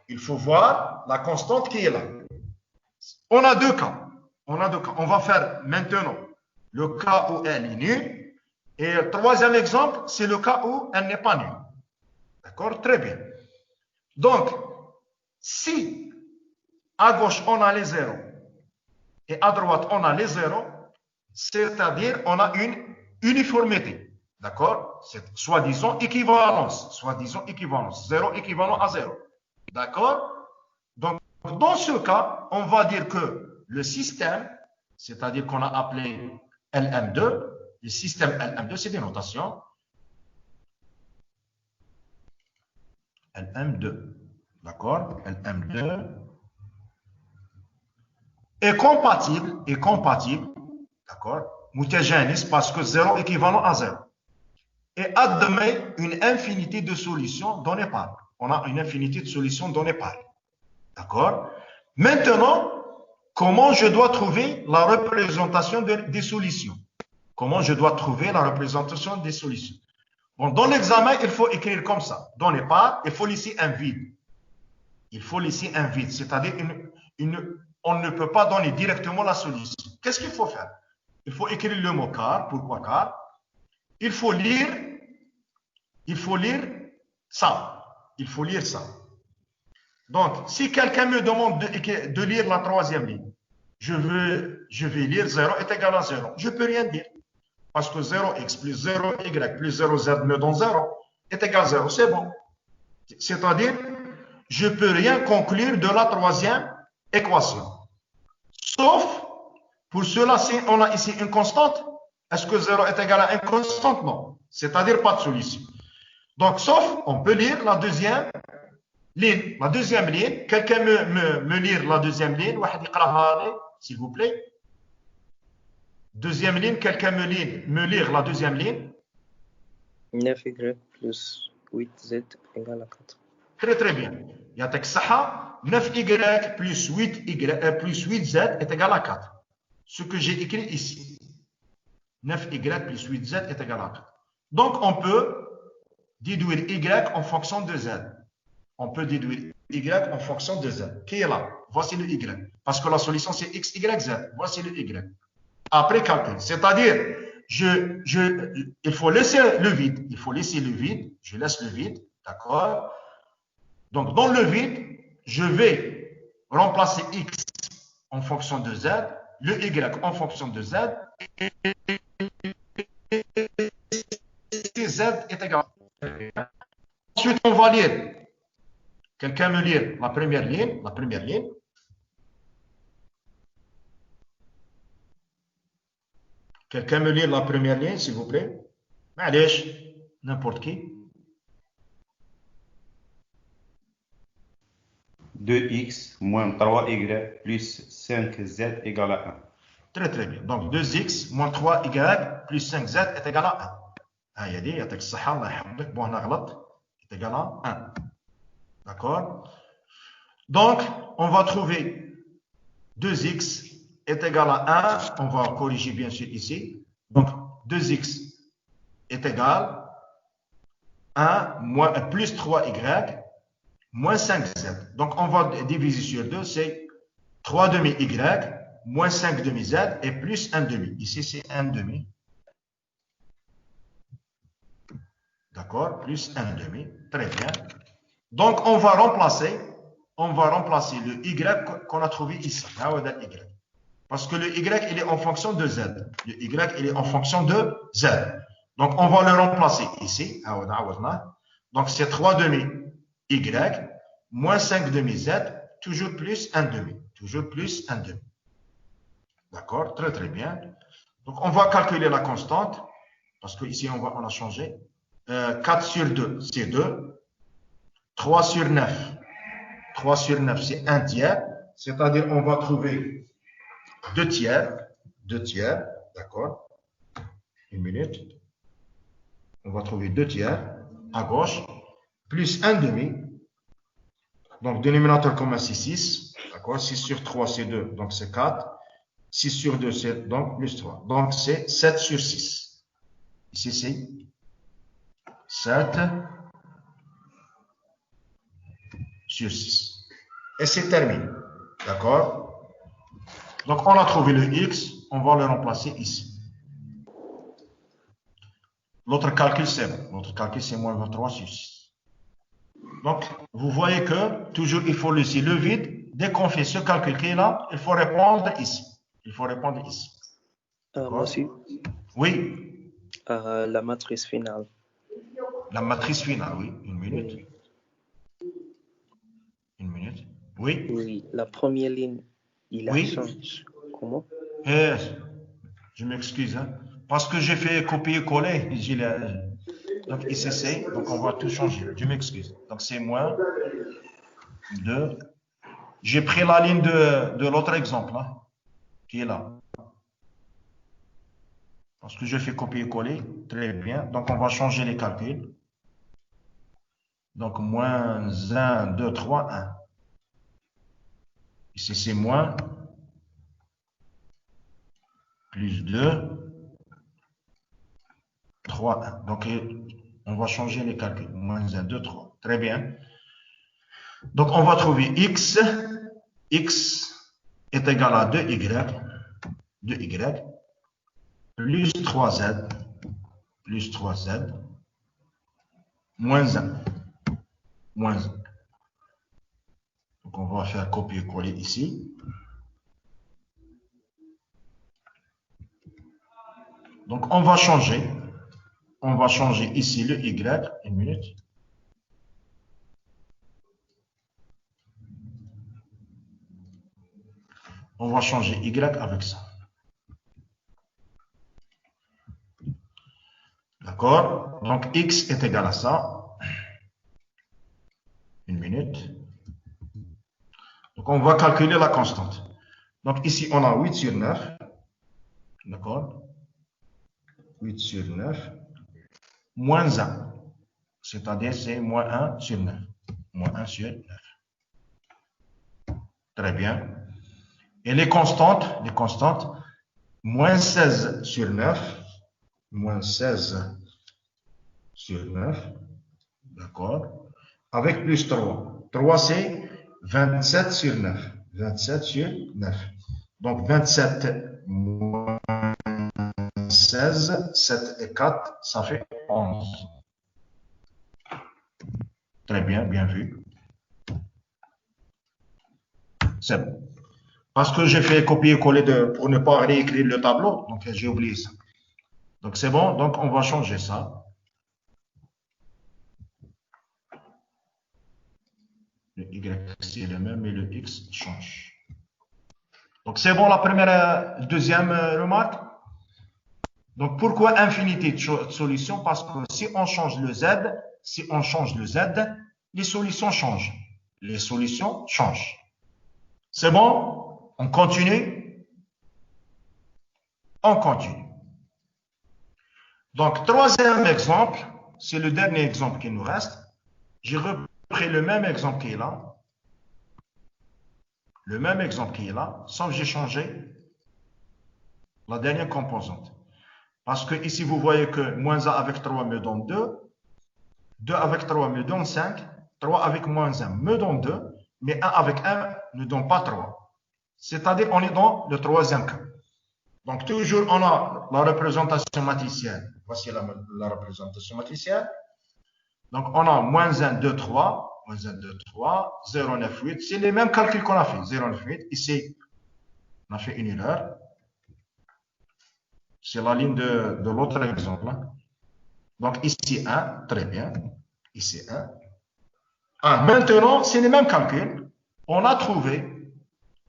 Il faut voir la constante qui est là. On a deux cas. On va faire maintenant le cas où elle est nulle. Et le troisième exemple, c'est le cas où elle n'est pas nulle. D'accord? Très bien. Donc, si à gauche on a les zéros et à droite on a les zéros, c'est-à-dire on a une uniformité. D'accord? C'est soi-disant équivalence. Soi-disant équivalence. 0 équivalent à 0. D'accord? Donc, dans ce cas, on va dire que le système, c'est-à-dire qu'on a appelé LM2, le système LM2, c'est des notations. LM2. D'accord? LM2 est compatible, d'accord? Mutagénis parce que 0 équivalent à 0. Et admet une infinité de solutions données par. On a une infinité de solutions données par. D'accord? Maintenant, comment je dois trouver la représentation des solutions? Comment je dois trouver la représentation des solutions? Bon, dans l'examen, il faut écrire comme ça. Dans les parts, il faut laisser un vide. Il faut laisser un vide, c'est-à-dire on ne peut pas donner directement la solution. Qu'est-ce qu'il faut faire? Il faut écrire le mot car. Pourquoi car? Il faut lire ça. Il faut lire ça. Donc, si quelqu'un me demande de lire la troisième ligne, je vais lire 0 est égal à 0. Je ne peux rien dire. Parce que 0x plus 0y plus 0z me donne 0 est égal à 0. C'est bon. C'est-à-dire, je ne peux rien conclure de la troisième équation. Sauf, pour cela, si on a ici une constante, est-ce que 0 est égal à une constante? Non. C'est-à-dire pas de solution. Donc, sauf, on peut lire la deuxième ligne. La deuxième ligne, quelqu'un me lire la deuxième ligne, s'il vous plaît. Deuxième ligne, quelqu'un me lire la deuxième ligne. 9y plus 8z égale à 4. Très très bien. Yatek Saha, 9y plus 8z est égal à 4. Ce que j'ai écrit ici. 9y plus 8z est égal à 4. Donc on peut déduire y en fonction de z. On peut déduire y en fonction de z. Qui est là? Voici le y. Parce que la solution c'est x, y, z. Voici le y. Après calcul. C'est-à-dire, il faut laisser le vide. Il faut laisser le vide. Je laisse le vide. D'accord? Donc, dans le vide, je vais remplacer x en fonction de z, le y en fonction de z, et z est égal. Ensuite, on va lire. Quelqu'un me lire la première ligne. Quelqu'un me lire la première ligne, s'il vous plaît? Allez, n'importe qui. 2x moins 3y plus 5z égale à 1. Très très bien. Donc 2x moins 3y plus 5z est égal à 1. Il y a dit, il y a bon, est égal à 1. D'accord? Donc, on va trouver 2x est égal à 1. On va corriger bien sûr ici. Donc, 2x est égal à 1 moins, plus 3y moins 5z. Donc, on va diviser sur 2. C'est 3 demi y moins 5 demi z et plus 1 demi. Ici, c'est 1 demi. D'accord? Plus 1 demi. Très bien. Donc, on va remplacer le y qu'on a trouvé ici. Y. Parce que le y, il est en fonction de z. Le y, il est en fonction de z. Donc, on va le remplacer ici. Donc, c'est 3 demi y moins 5 demi z, toujours plus 1 demi. Toujours plus 1 demi. D'accord? Très, très bien. Donc, on va calculer la constante. Parce qu'ici, on a changé. 4 sur 2, c'est 2. 3 sur 9. 3 sur 9, c'est 1 tiers. C'est-à-dire, on va trouver 2 tiers. 2 tiers. D'accord? Une minute. On va trouver 2 tiers à gauche. Plus 1 demi. Donc, dénominateur commun, c'est 6. D'accord? 6 sur 3, c'est 2. Donc, c'est 4. 6 sur 2, c'est donc plus 3. Donc, c'est 7 sur 6. Ici, c'est 7 sur 6. Et c'est terminé. D'accord? Donc, on a trouvé le x. On va le remplacer ici. L'autre calcul, c'est bon. L'autre calcul, c'est moins 23 sur 6. Donc, vous voyez que toujours, il faut laisser le vide. Dès qu'on fait ce calcul qui est là, il faut répondre ici. Il faut répondre ici. Monsieur, Oui. la matrice finale. La matrice finale, oui. Une minute. Une minute. Oui. Oui, la première ligne, il a changé. Comment? Je m'excuse. Hein, parce que j'ai fait copier-coller. Donc, il s'essaye. Donc, on va tout changer. Je m'excuse. Donc, c'est moins 2. J'ai pris la ligne de l'autre exemple, hein, qui est là. Parce que j'ai fait copier-coller. Très bien. Donc, on va changer les calculs. Donc, moins 1, 2, 3, 1. Ici, c'est moins plus 2, 3, 1. Donc, on va changer les calculs. Moins 1, 2, 3. Très bien. Donc, on va trouver x. X est égal à 2y. 2y plus 3z. Plus 3z. Moins 1. Moins 1. Donc, on va faire copier-coller ici. Donc, on va changer. On va changer ici le y. Une minute. On va changer y avec ça. D'accord? Donc, x est égal à ça. Une minute. Donc, on va calculer la constante. Donc, ici, on a 8 sur 9. D'accord? 8 sur 9. Moins 1. C'est-à-dire, c'est moins 1 sur 9. Moins 1 sur 9. Très bien. Et les constantes, moins 16 sur 9. Moins 16 sur 9. D'accord? Avec plus 3. 3, c'est 27 sur 9. 27 sur 9. Donc, 27 moins 16, 7 et 4, ça fait 11. Très bien, bien vu. C'est bon. Parce que j'ai fait copier-coller pour ne pas réécrire le tableau, donc j'ai oublié ça. Donc, c'est bon, donc on va changer ça. Le y, c'est le même, mais le x change. Donc, c'est bon la deuxième remarque. Donc, pourquoi infinité de solutions? Parce que si on change le z, les solutions changent. Les solutions changent. C'est bon? On continue? On continue. Donc, troisième exemple, c'est le dernier exemple qui nous reste. J'ai repris le même exemple qui est là. Le même exemple qui est là, sauf que j'ai changé la dernière composante. Parce que ici, vous voyez que moins 1 avec 3 me donne 2. 2 avec 3 me donne 5. 3 avec moins 1 me donne 2. Mais 1 avec 1 ne donne pas 3. C'est-à-dire, on est dans le troisième cas. Donc, toujours, on a la représentation matricielle. Voici la représentation matricielle. Donc, on a moins 1, 2, 3, moins 1, 2, 3, 0, 9, 8. C'est les mêmes calculs qu'on a fait. 0, 9, 8. Ici, on a fait une erreur. C'est la ligne de l'autre exemple. Donc, ici 1, très bien. Ici 1. Maintenant, c'est les mêmes calculs. On a trouvé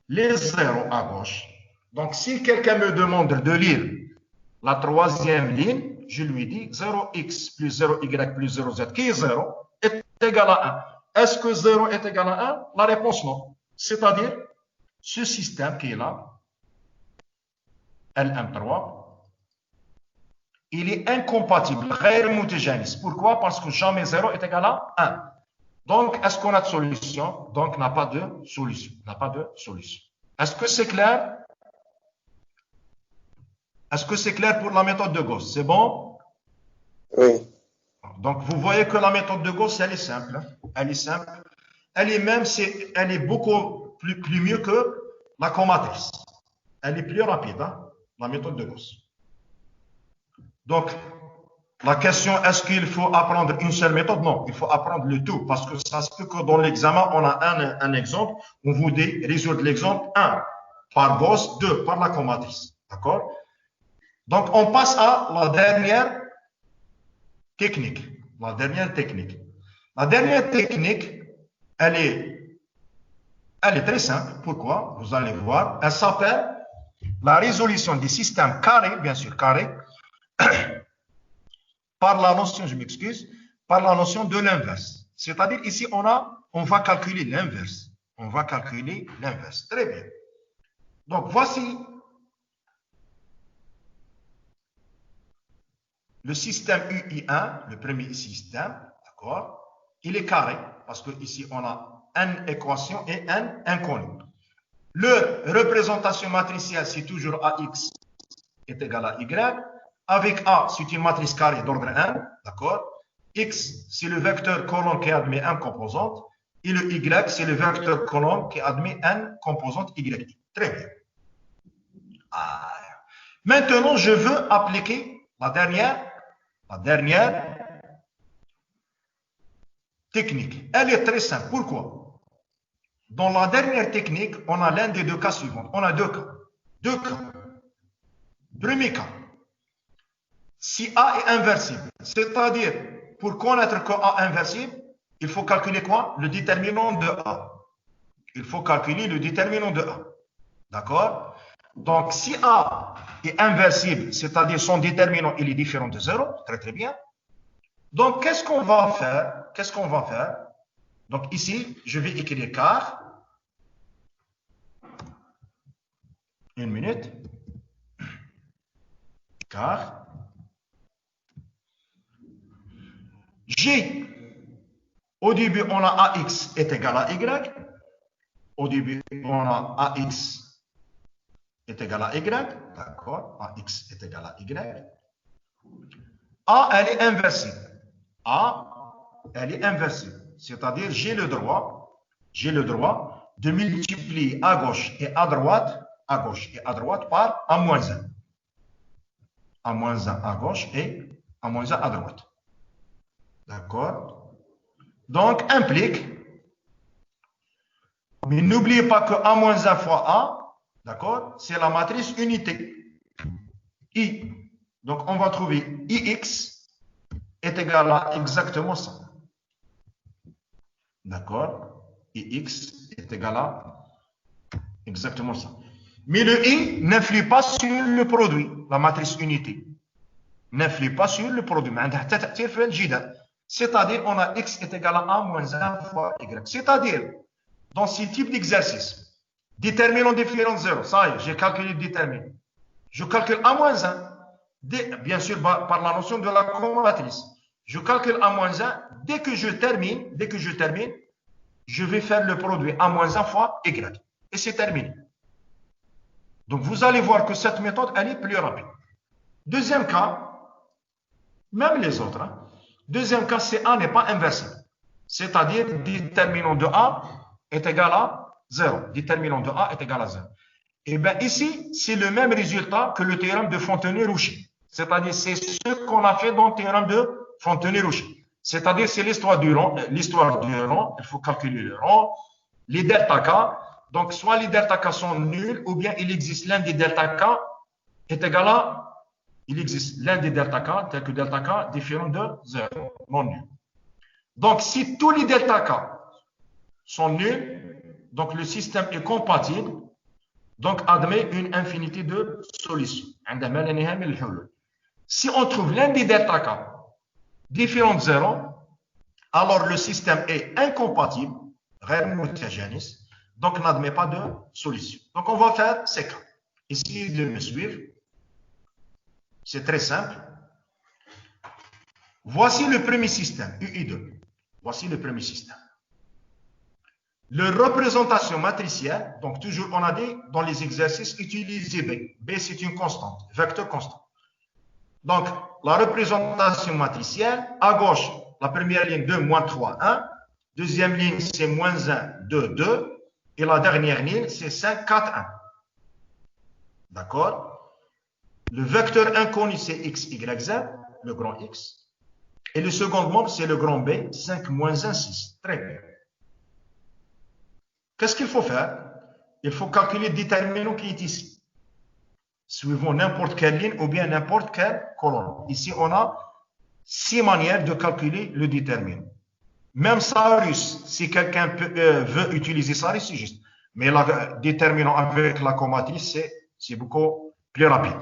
les zéros à gauche. Donc, si quelqu'un me demande de lire la troisième ligne, je lui dis 0x plus 0y plus 0z qui est 0 est égal à 1. Est-ce que 0 est égal à 1? La réponse non. C'est-à-dire, ce système qui est là, LM3, il est incompatible. Pourquoi? Parce que jamais 0 est égal à 1. Donc, est-ce qu'on a de solution? Donc, n'a pas de solution. N'a pas de solution. Est-ce que c'est clair? Est-ce que c'est clair pour la méthode de Gauss? C'est bon? Oui. Donc, vous voyez que la méthode de Gauss, elle est simple. Elle est simple. Elle est beaucoup plus mieux que la comatrice. Elle est plus rapide, hein, la méthode de Gauss. Donc, la question, est-ce qu'il faut apprendre une seule méthode? Non, il faut apprendre le tout. Parce que ça se peut que dans l'examen, on a un exemple. On vous dit résoudre l'exemple 1 par Gauss, 2 par la comatrice. D'accord? Donc, on passe à la dernière technique. La dernière technique. La dernière technique, elle est très simple. Pourquoi? Vous allez voir. Elle s'appelle la résolution des systèmes carrés, bien sûr, carrés, par la notion, je m'excuse, par la notion de l'inverse. C'est-à-dire, ici, on va calculer l'inverse. On va calculer l'inverse. Très bien. Donc, voici le système UI1, le premier système, d'accord? Il est carré, parce que ici, on a n équations et n inconnues. Le représentation matricielle, c'est toujours AX est égal à Y. Avec A, c'est une matrice carrée d'ordre 1, d'accord? X, c'est le vecteur colonne qui admet n composantes. Et le Y, c'est le vecteur colonne qui admet n composantes Y. Très bien. Maintenant, je veux appliquer la dernière technique. Elle est très simple. Pourquoi? Dans la dernière technique, on a l'un des deux cas suivants. On a deux cas. Deux cas. Premier cas. Si A est inversible, c'est-à-dire, pour connaître que A est inversible, il faut calculer quoi? Le déterminant de A. Il faut calculer le déterminant de A. D'accord? Donc, si A est inversible, c'est-à-dire son déterminant, il est différent de 0, très très bien. Donc, qu'est-ce qu'on va faire? Qu'est-ce qu'on va faire? Donc, ici, je vais écrire car. Une minute. Car. G. Au début, on a AX est égal à Y. Au début, on a AX est égal à Y. D'accord? AX est égal à Y. A, elle est inversible. A, elle est inversible. C'est-à-dire, j'ai le droit de multiplier à gauche et à droite par A-1. A-1 à gauche et A-1 à droite. D'accord? Donc, implique, mais n'oubliez pas que A-1 fois A, d'accord, c'est la matrice unité. I. Donc, on va trouver IX est égal à exactement ça. D'accord? IX est égal à exactement ça. Mais le I n'influe pas sur le produit, la matrice unité. N'influe pas sur le produit. C'est-à-dire, on a X est égal à A-1 fois Y. C'est-à-dire, dans ce type d'exercice, déterminant différent de 0, ça y est, j'ai calculé le déterminant. Je calcule A-1, bien sûr, par la notion de la comatrice. Je calcule A-1, dès que je termine, je vais faire le produit A-1 fois Y. Et c'est terminé. Donc, vous allez voir que cette méthode, elle est plus rapide. Deuxième cas, même les autres, hein. Deuxième cas, c'est A n'est pas inversible. C'est-à-dire, déterminant de A est égal à 0. Déterminant de A est égal à 0. Et bien ici, c'est le même résultat que le théorème de Fontenay-Rouchet. C'est-à-dire, c'est ce qu'on a fait dans le théorème de Fontenay-Rouchet. C'est-à-dire, c'est l'histoire du rond. Il faut calculer le rond. Les delta K. Donc, soit les delta K sont nuls, ou bien il existe l'un des delta K est égal à, il existe l'un des delta K, tel que delta K, différent de 0, non nul. Donc, si tous les delta K sont nuls, donc le système est compatible, donc admet une infinité de solutions. Si on trouve l'un des delta K différent de 0, alors le système est incompatible, donc n'admet pas de solution. Donc on va faire ces cas. Essayez de me suivre. C'est très simple. Voici le premier système, UI2. Voici le premier système. La représentation matricielle, donc toujours on a dit dans les exercices, utilisez B. B c'est une constante, vecteur constant. Donc la représentation matricielle, à gauche, la première ligne 2, moins 3, 1. Deuxième ligne c'est moins 1, 2, 2. Et la dernière ligne c'est 5, 4, 1. D'accord? Le vecteur inconnu c'est X, Y, Z, le grand X. Et le second membre c'est le grand B, 5, moins 1, 6. Très bien. Qu'est-ce qu'il faut faire? Il faut calculer le déterminant qui est ici, suivant n'importe quelle ligne ou bien n'importe quelle colonne. Ici, on a 6 manières de calculer le déterminant. Même Sarus, si quelqu'un veut utiliser Sarus, c'est juste. Mais le déterminant avec la comatrice, c'est beaucoup plus rapide.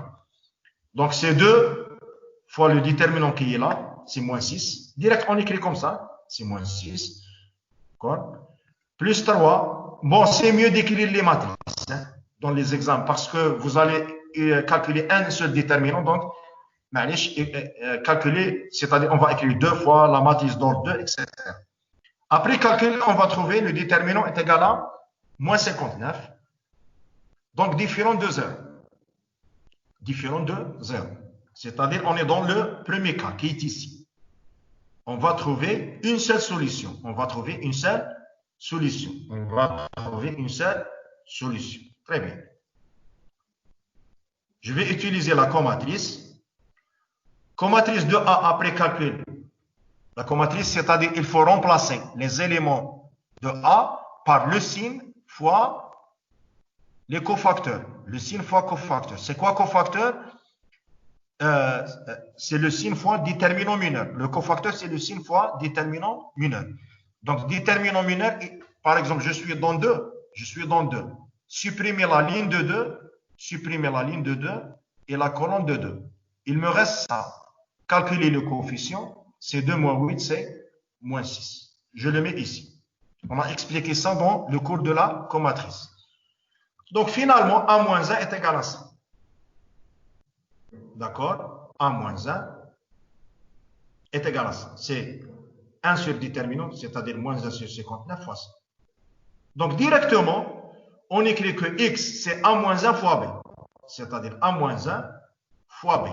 Donc, c'est 2 fois le déterminant qui est là, c'est moins 6. Direct, on écrit comme ça, c'est moins 6. D'accord? Plus 3. Bon, c'est mieux d'écrire les matrices dans les examens parce que vous allez calculer un seul déterminant. Donc, calculer, c'est-à-dire on va écrire 2 fois la matrice d'ordre 2, etc. Après calcul, on va trouver le déterminant est égal à moins 59. Donc, différent de 0. Différent de 0. C'est-à-dire on est dans le premier cas qui est ici. On va trouver une seule solution. On va trouver une seule solution. On va trouver une seule solution. Très bien. Je vais utiliser la comatrice. Comatrice de A après calcul. La comatrice, c'est-à-dire il faut remplacer les éléments de A par le signe fois les cofacteurs. Le signe fois cofacteur. C'est quoi cofacteur? C'est le signe fois déterminant mineur. Le cofacteur, c'est le signe fois déterminant mineur. Donc, déterminant mineur, par exemple, je suis dans 2. Supprimer la ligne de 2, et la colonne de 2. Il me reste ça. Calculer le coefficient, c'est 2 moins 8, c'est moins 6. Je le mets ici. On a expliqué ça dans le cours de la comatrice. Donc, finalement, A moins 1 est égal à ça. D'accord? A moins 1 est égal à ça. C'est 1 sur déterminant, c'est-à-dire moins 1 sur 59 fois ça. Donc, directement, on écrit que X, c'est A moins 1 fois B. C'est-à-dire A moins 1 fois B.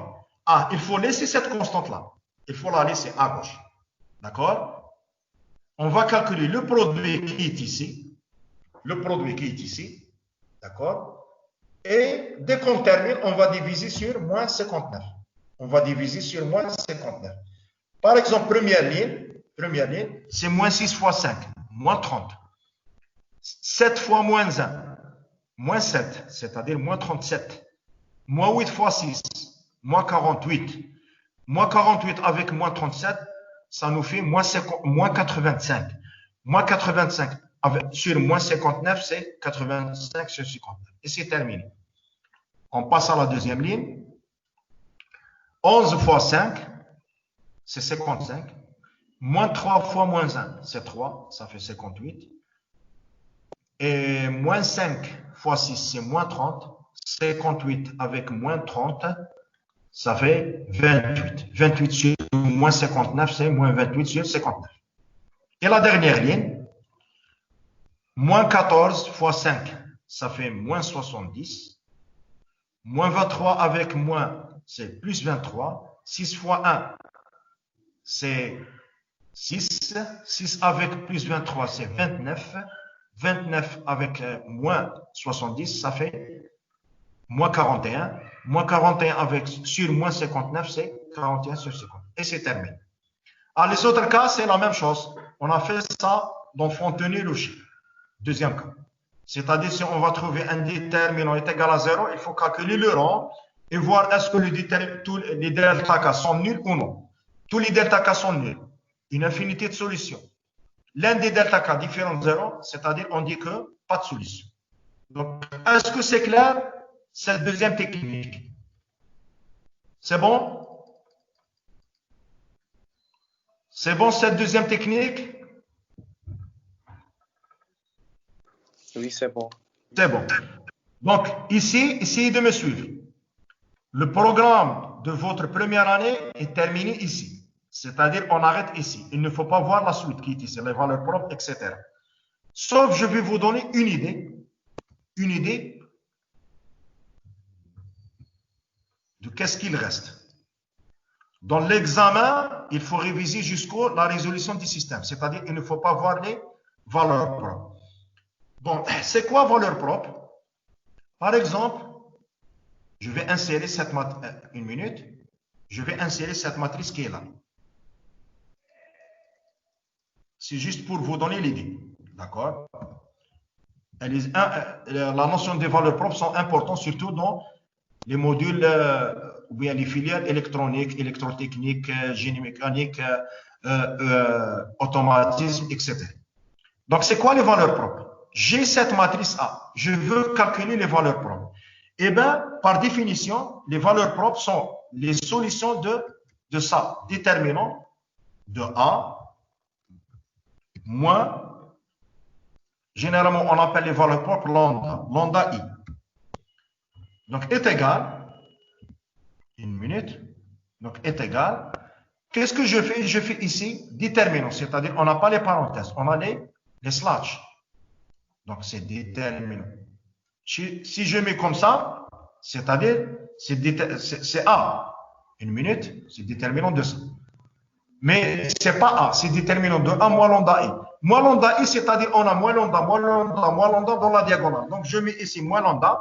Ah, il faut laisser cette constante-là. Il faut la laisser à gauche. D'accord? On va calculer le produit qui est ici. Le produit qui est ici. D'accord? Et dès qu'on termine, on va diviser sur moins 59. On va diviser sur moins 59. Par exemple, première ligne, c'est moins 6 fois 5, moins 30. 7 fois moins 1, moins 7, c'est-à-dire moins 37. Moins 8 fois 6, moins 48. Moins 48 avec moins 37, ça nous fait moins 85. Moins 85 sur moins 59, c'est 85 sur 59. Et c'est terminé. On passe à la deuxième ligne. 11 fois 5, c'est 55. Moins 3 fois moins 1, c'est 3, ça fait 58. Et moins 5 fois 6, c'est moins 30. 58 avec moins 30, ça fait 28. 28 sur moins 59, c'est moins 28 sur 59. Et la dernière ligne, moins 14 fois 5, ça fait moins 70. Moins 23 avec moins, c'est plus 23. 6 fois 1, c'est 6. 6 avec plus 23, c'est 29. 29 avec moins 70, ça fait moins 41. Moins 41 avec sur moins 59, c'est 41 sur 50. Et c'est terminé. Les autres cas, c'est la même chose. On a fait ça dans Fontenay logique. Deuxième cas. C'est-à-dire, si on va trouver un déterminant est égal à 0, il faut calculer le rang et voir est-ce que tous les delta K sont nuls ou non. Tous les delta K sont nuls. Une infinité de solutions. L'un des delta K différent de 0, c'est-à-dire on dit que pas de solution. Donc, est-ce que c'est clair, cette deuxième technique? C'est bon? C'est bon cette deuxième technique? Oui, c'est bon. C'est bon. Donc, ici, essayez de me suivre. Le programme de votre première année est terminé ici. C'est-à-dire, on arrête ici. Il ne faut pas voir la suite qui est ici, les valeurs propres, etc. Sauf, je vais vous donner une idée de qu'est-ce qu'il reste. Dans l'examen, il faut réviser jusqu'à la résolution du système. C'est-à-dire, il ne faut pas voir les valeurs propres. Bon, c'est quoi valeur propre? Par exemple, je vais insérer cette matrice. Une minute. Je vais insérer cette matrice qui est là. C'est juste pour vous donner l'idée. D'accord? La notion des valeurs propres sont importantes, surtout dans les modules ou bien les filières électroniques, électrotechniques, génie mécanique, automatisme, etc. Donc, c'est quoi les valeurs propres? J'ai cette matrice A. Je veux calculer les valeurs propres. Eh bien, par définition, les valeurs propres sont les solutions de ça, déterminant de A moins, généralement, on appelle les valeurs propres lambda, lambda I. Donc, est égal, une minute, donc est égal, qu'est-ce que je fais? Je fais ici déterminant, c'est-à-dire on n'a pas les parenthèses, on a les slash. Donc, c'est déterminant. Si je mets comme ça, c'est-à-dire, c'est A. Une minute, c'est déterminant de ça. Mais ce n'est pas A, c'est déterminant de A moins lambda I. Moins lambda I, c'est-à-dire on a moins lambda dans la diagonale. Donc, je mets ici moins lambda,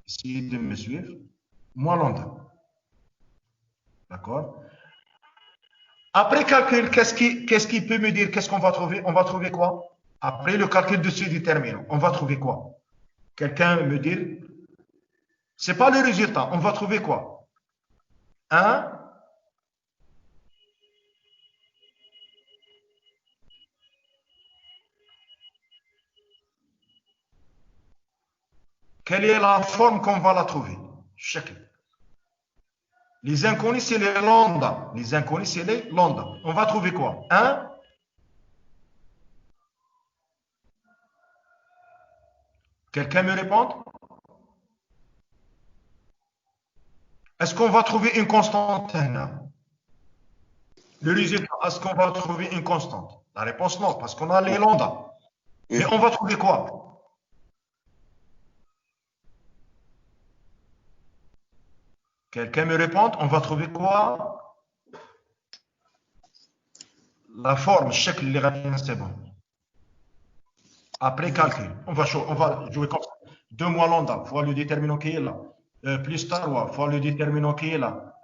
essayez de me suivre, moins lambda. D'accord? Après calcul, qu'est-ce qui peut me dire qu'est-ce qu'on va trouver? On va trouver quoi? Après le calcul de ce déterminant, on va trouver quoi? Quelqu'un me dit, c'est pas le résultat, on va trouver quoi? 1 Quelle est la forme qu'on va la trouver? Chacun. Les inconnus, c'est les lambda. Les inconnus, c'est les lambda. On va trouver quoi? 1 Quelqu'un me répond? Est-ce qu'on va trouver une constante? Le résultat, est-ce qu'on va trouver une constante? La réponse non, parce qu'on a les lambda. Mais on va trouver quoi? Quelqu'un me répond? On va trouver quoi? La forme, chèque les radiens, c'est bon. Après calcul, on va jouer comme ça. 2 moins lambda fois le déterminant qui est là, plus 3 fois le déterminant qui est là,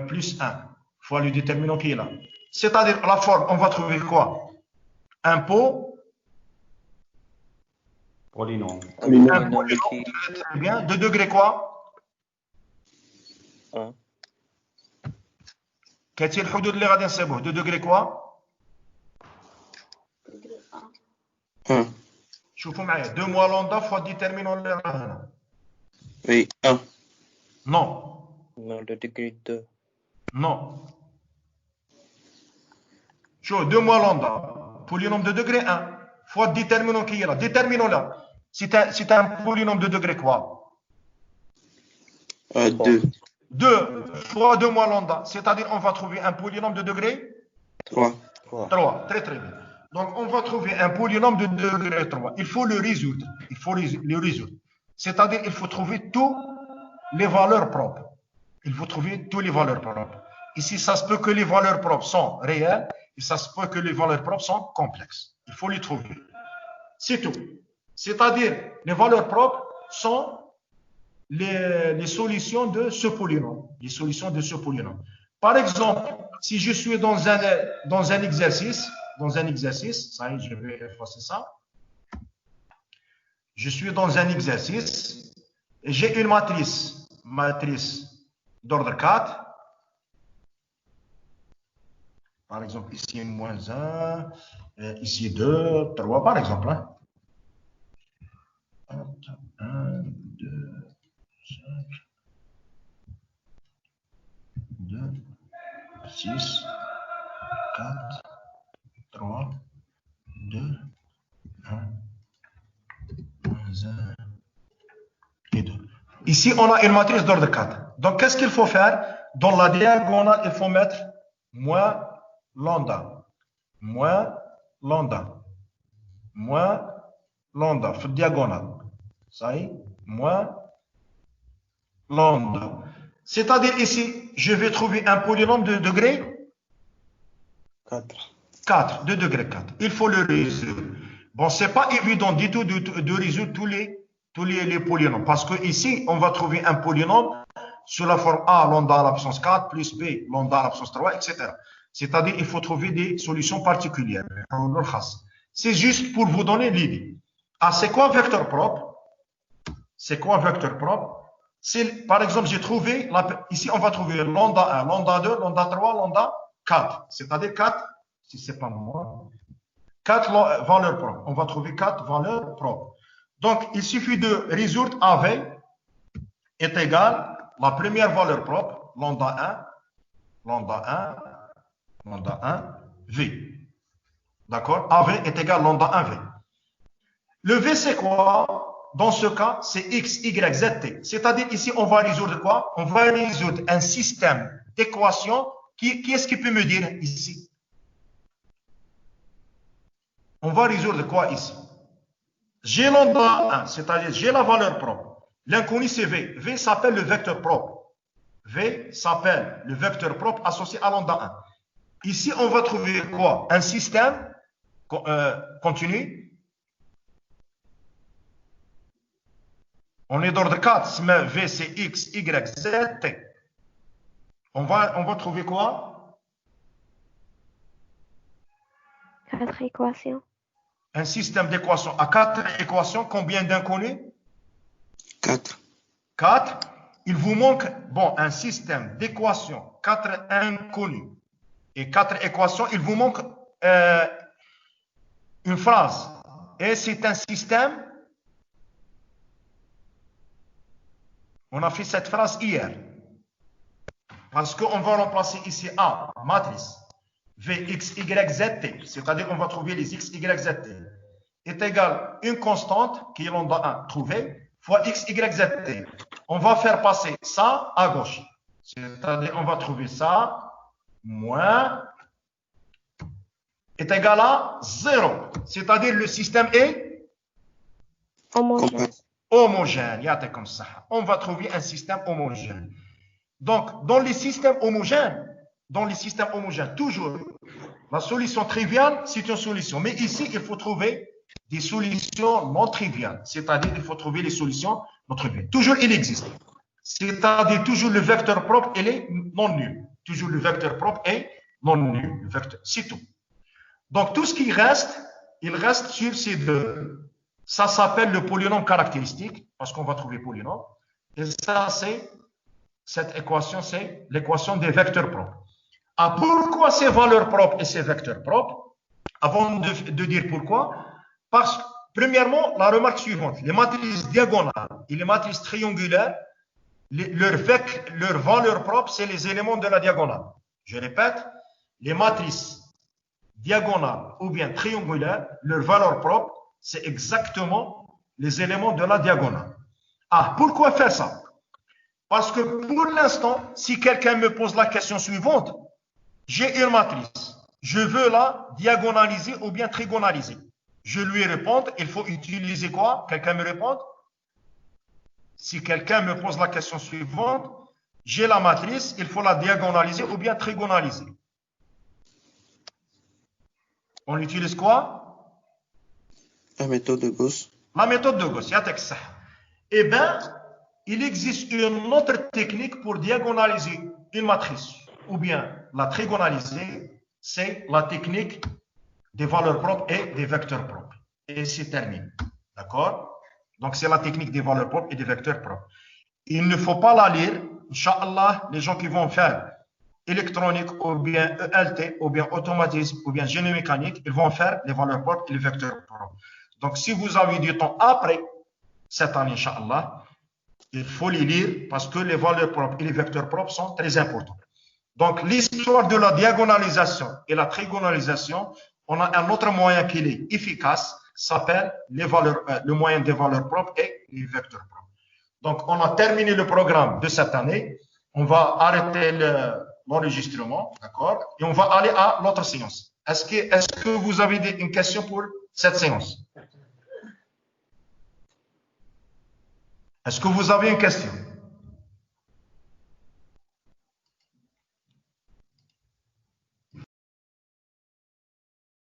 plus 1 fois le déterminant qui est là. C'est-à-dire la forme, on va trouver quoi? Un pot. Polynôme. Un polynôme, très bien. De degré quoi? 1. كاين الحدود اللي غادي نصيبوه de degré quoi? شوفوا معايا 2 moins lambda fois déterminant اللي راه هنا. Oui, 1. Non. Non, le degré 2. Non. شوف 2 moins lambda, polynôme de degré 1, fois déterminant qui est là. Déterminant là, c'est un polynôme de degré quoi? 2. 2 fois 2 moins lambda, c'est-à-dire on va trouver un polynôme de degré 3. 3. Très très bien. Donc on va trouver un polynôme de degré 3. Il faut le résoudre. C'est-à-dire il faut trouver toutes les valeurs propres. Ici, ça se peut que les valeurs propres sont réelles et ça se peut que les valeurs propres sont complexes. Il faut les trouver. C'est tout. C'est-à-dire les valeurs propres sont les solutions de ce polynôme. Les solutions de ce polynôme. Par exemple, si je suis dans un exercice, ça y est, je vais effacer ça. Je suis dans un exercice et j'ai une matrice d'ordre 4. Par exemple, ici moins 1, ici 2, 3, par exemple. 1, 2, 5, 2, 6, 4, 3, 2, 1, moins 1 et 2. Ici, on a une matrice d'ordre 4. Donc, qu'est-ce qu'il faut faire? Dans la diagonale, il faut mettre moins lambda, moins lambda, moins lambda, diagonale. Ça y est, moins lambda. C'est-à-dire ici, je vais trouver un polynôme de degré 4, de degré 4. Il faut le résoudre. Bon, c'est pas évident du tout de résoudre tous les polynômes. Parce que ici, on va trouver un polynôme sous la forme A, lambda à la puissance 4, plus B, lambda à la puissance 3, etc. C'est-à-dire, il faut trouver des solutions particulières. C'est juste pour vous donner l'idée. Ah, c'est quoi un vecteur propre? C'est quoi un vecteur propre? Par exemple, j'ai trouvé, ici, on va trouver lambda 1, lambda 2, lambda 3, lambda 4. C'est-à-dire 4, si c'est pas moi, 4 valeurs propres. On va trouver 4 valeurs propres. Donc, il suffit de résoudre AV est égal la première valeur propre, lambda 1, V. D'accord? AV est égal lambda 1, V. Le V, c'est quoi? Dans ce cas, c'est X, Y, Z, T. C'est-à-dire, ici, on va résoudre quoi? On va résoudre un système d'équations. Qui est-ce qui peut me dire ici? On va résoudre quoi ici? J'ai lambda 1, c'est-à-dire j'ai la valeur propre. L'inconnu, c'est V. V s'appelle le vecteur propre. V s'appelle le vecteur propre associé à lambda 1. Ici, on va trouver quoi? Un système continu. On est d'ordre 4, mais V c'est X, Y, Z, T. On va trouver quoi? 4 équations. Un système d'équations à 4 équations. Combien d'inconnus? 4. 4. Il vous manque, bon, un système d'équations, 4 inconnus et 4 équations. Il vous manque une phrase. Et c'est un système. On a fait cette phrase hier. Parce qu'on va remplacer ici A, matrice, V, X, Y, Z, T. C'est-à-dire qu'on va trouver les X, Y, Z, T. Est égal une constante, qui est lambda 1, trouvée, fois X, Y, Z, T. On va faire passer ça à gauche. C'est-à-dire on va trouver ça, moins, est égal à 0. C'est-à-dire le système est Homogène. homogène. Comme ça. On va trouver un système homogène. Donc, dans les systèmes homogènes, toujours, la solution triviale, c'est une solution. Mais ici, il faut trouver des solutions non triviales. C'est-à-dire qu'il faut trouver les solutions non triviales. Toujours, il existe. C'est-à-dire, toujours le vecteur propre, il est non nul. Toujours le vecteur propre est non nul. Le vecteur, c'est tout. Donc, tout ce qui reste, il reste sur ces deux. Ça s'appelle le polynôme caractéristique, parce qu'on va trouver polynôme. Et ça, cette équation, c'est l'équation des vecteurs propres. Ah, pourquoi ces valeurs propres et ces vecteurs propres? Avant de dire pourquoi, parce que, premièrement, la remarque suivante, les matrices diagonales et les matrices triangulaires, leur valeur propre, c'est les éléments de la diagonale. Je répète, les matrices diagonales ou bien triangulaires, leur valeur propre, c'est exactement les éléments de la diagonale. Ah, pourquoi faire ça? Parce que pour l'instant, si quelqu'un me pose la question suivante, j'ai une matrice, je veux la diagonaliser ou bien trigonaliser. Je lui réponds, il faut utiliser quoi? Quelqu'un me répond? Si quelqu'un me pose la question suivante, j'ai la matrice, il faut la diagonaliser ou bien trigonaliser. On utilise quoi? La méthode de Gauss. La méthode de Gauss. Eh bien, il existe une autre technique pour diagonaliser une matrice ou bien la trigonaliser, c'est la technique des valeurs propres et des vecteurs propres. Et c'est terminé. D'accord? Donc, c'est la technique des valeurs propres et des vecteurs propres. Il ne faut pas la lire. Inch'Allah, les gens qui vont faire électronique ou bien ELT ou bien automatisme ou bien génie mécanique, ils vont faire les valeurs propres et les vecteurs propres. Donc, si vous avez du temps après cette année, Inch'Allah, il faut les lire parce que les valeurs propres et les vecteurs propres sont très importants. Donc, l'histoire de la diagonalisation et la trigonalisation, on a un autre moyen qui est efficace, s'appelle le moyen des valeurs propres et les vecteurs propres. Donc, on a terminé le programme de cette année. On va arrêter l'enregistrement, d'accord? Et on va aller à l'autre séance. Est-ce que vous avez une question pour cette séance? Est-ce que vous avez une question?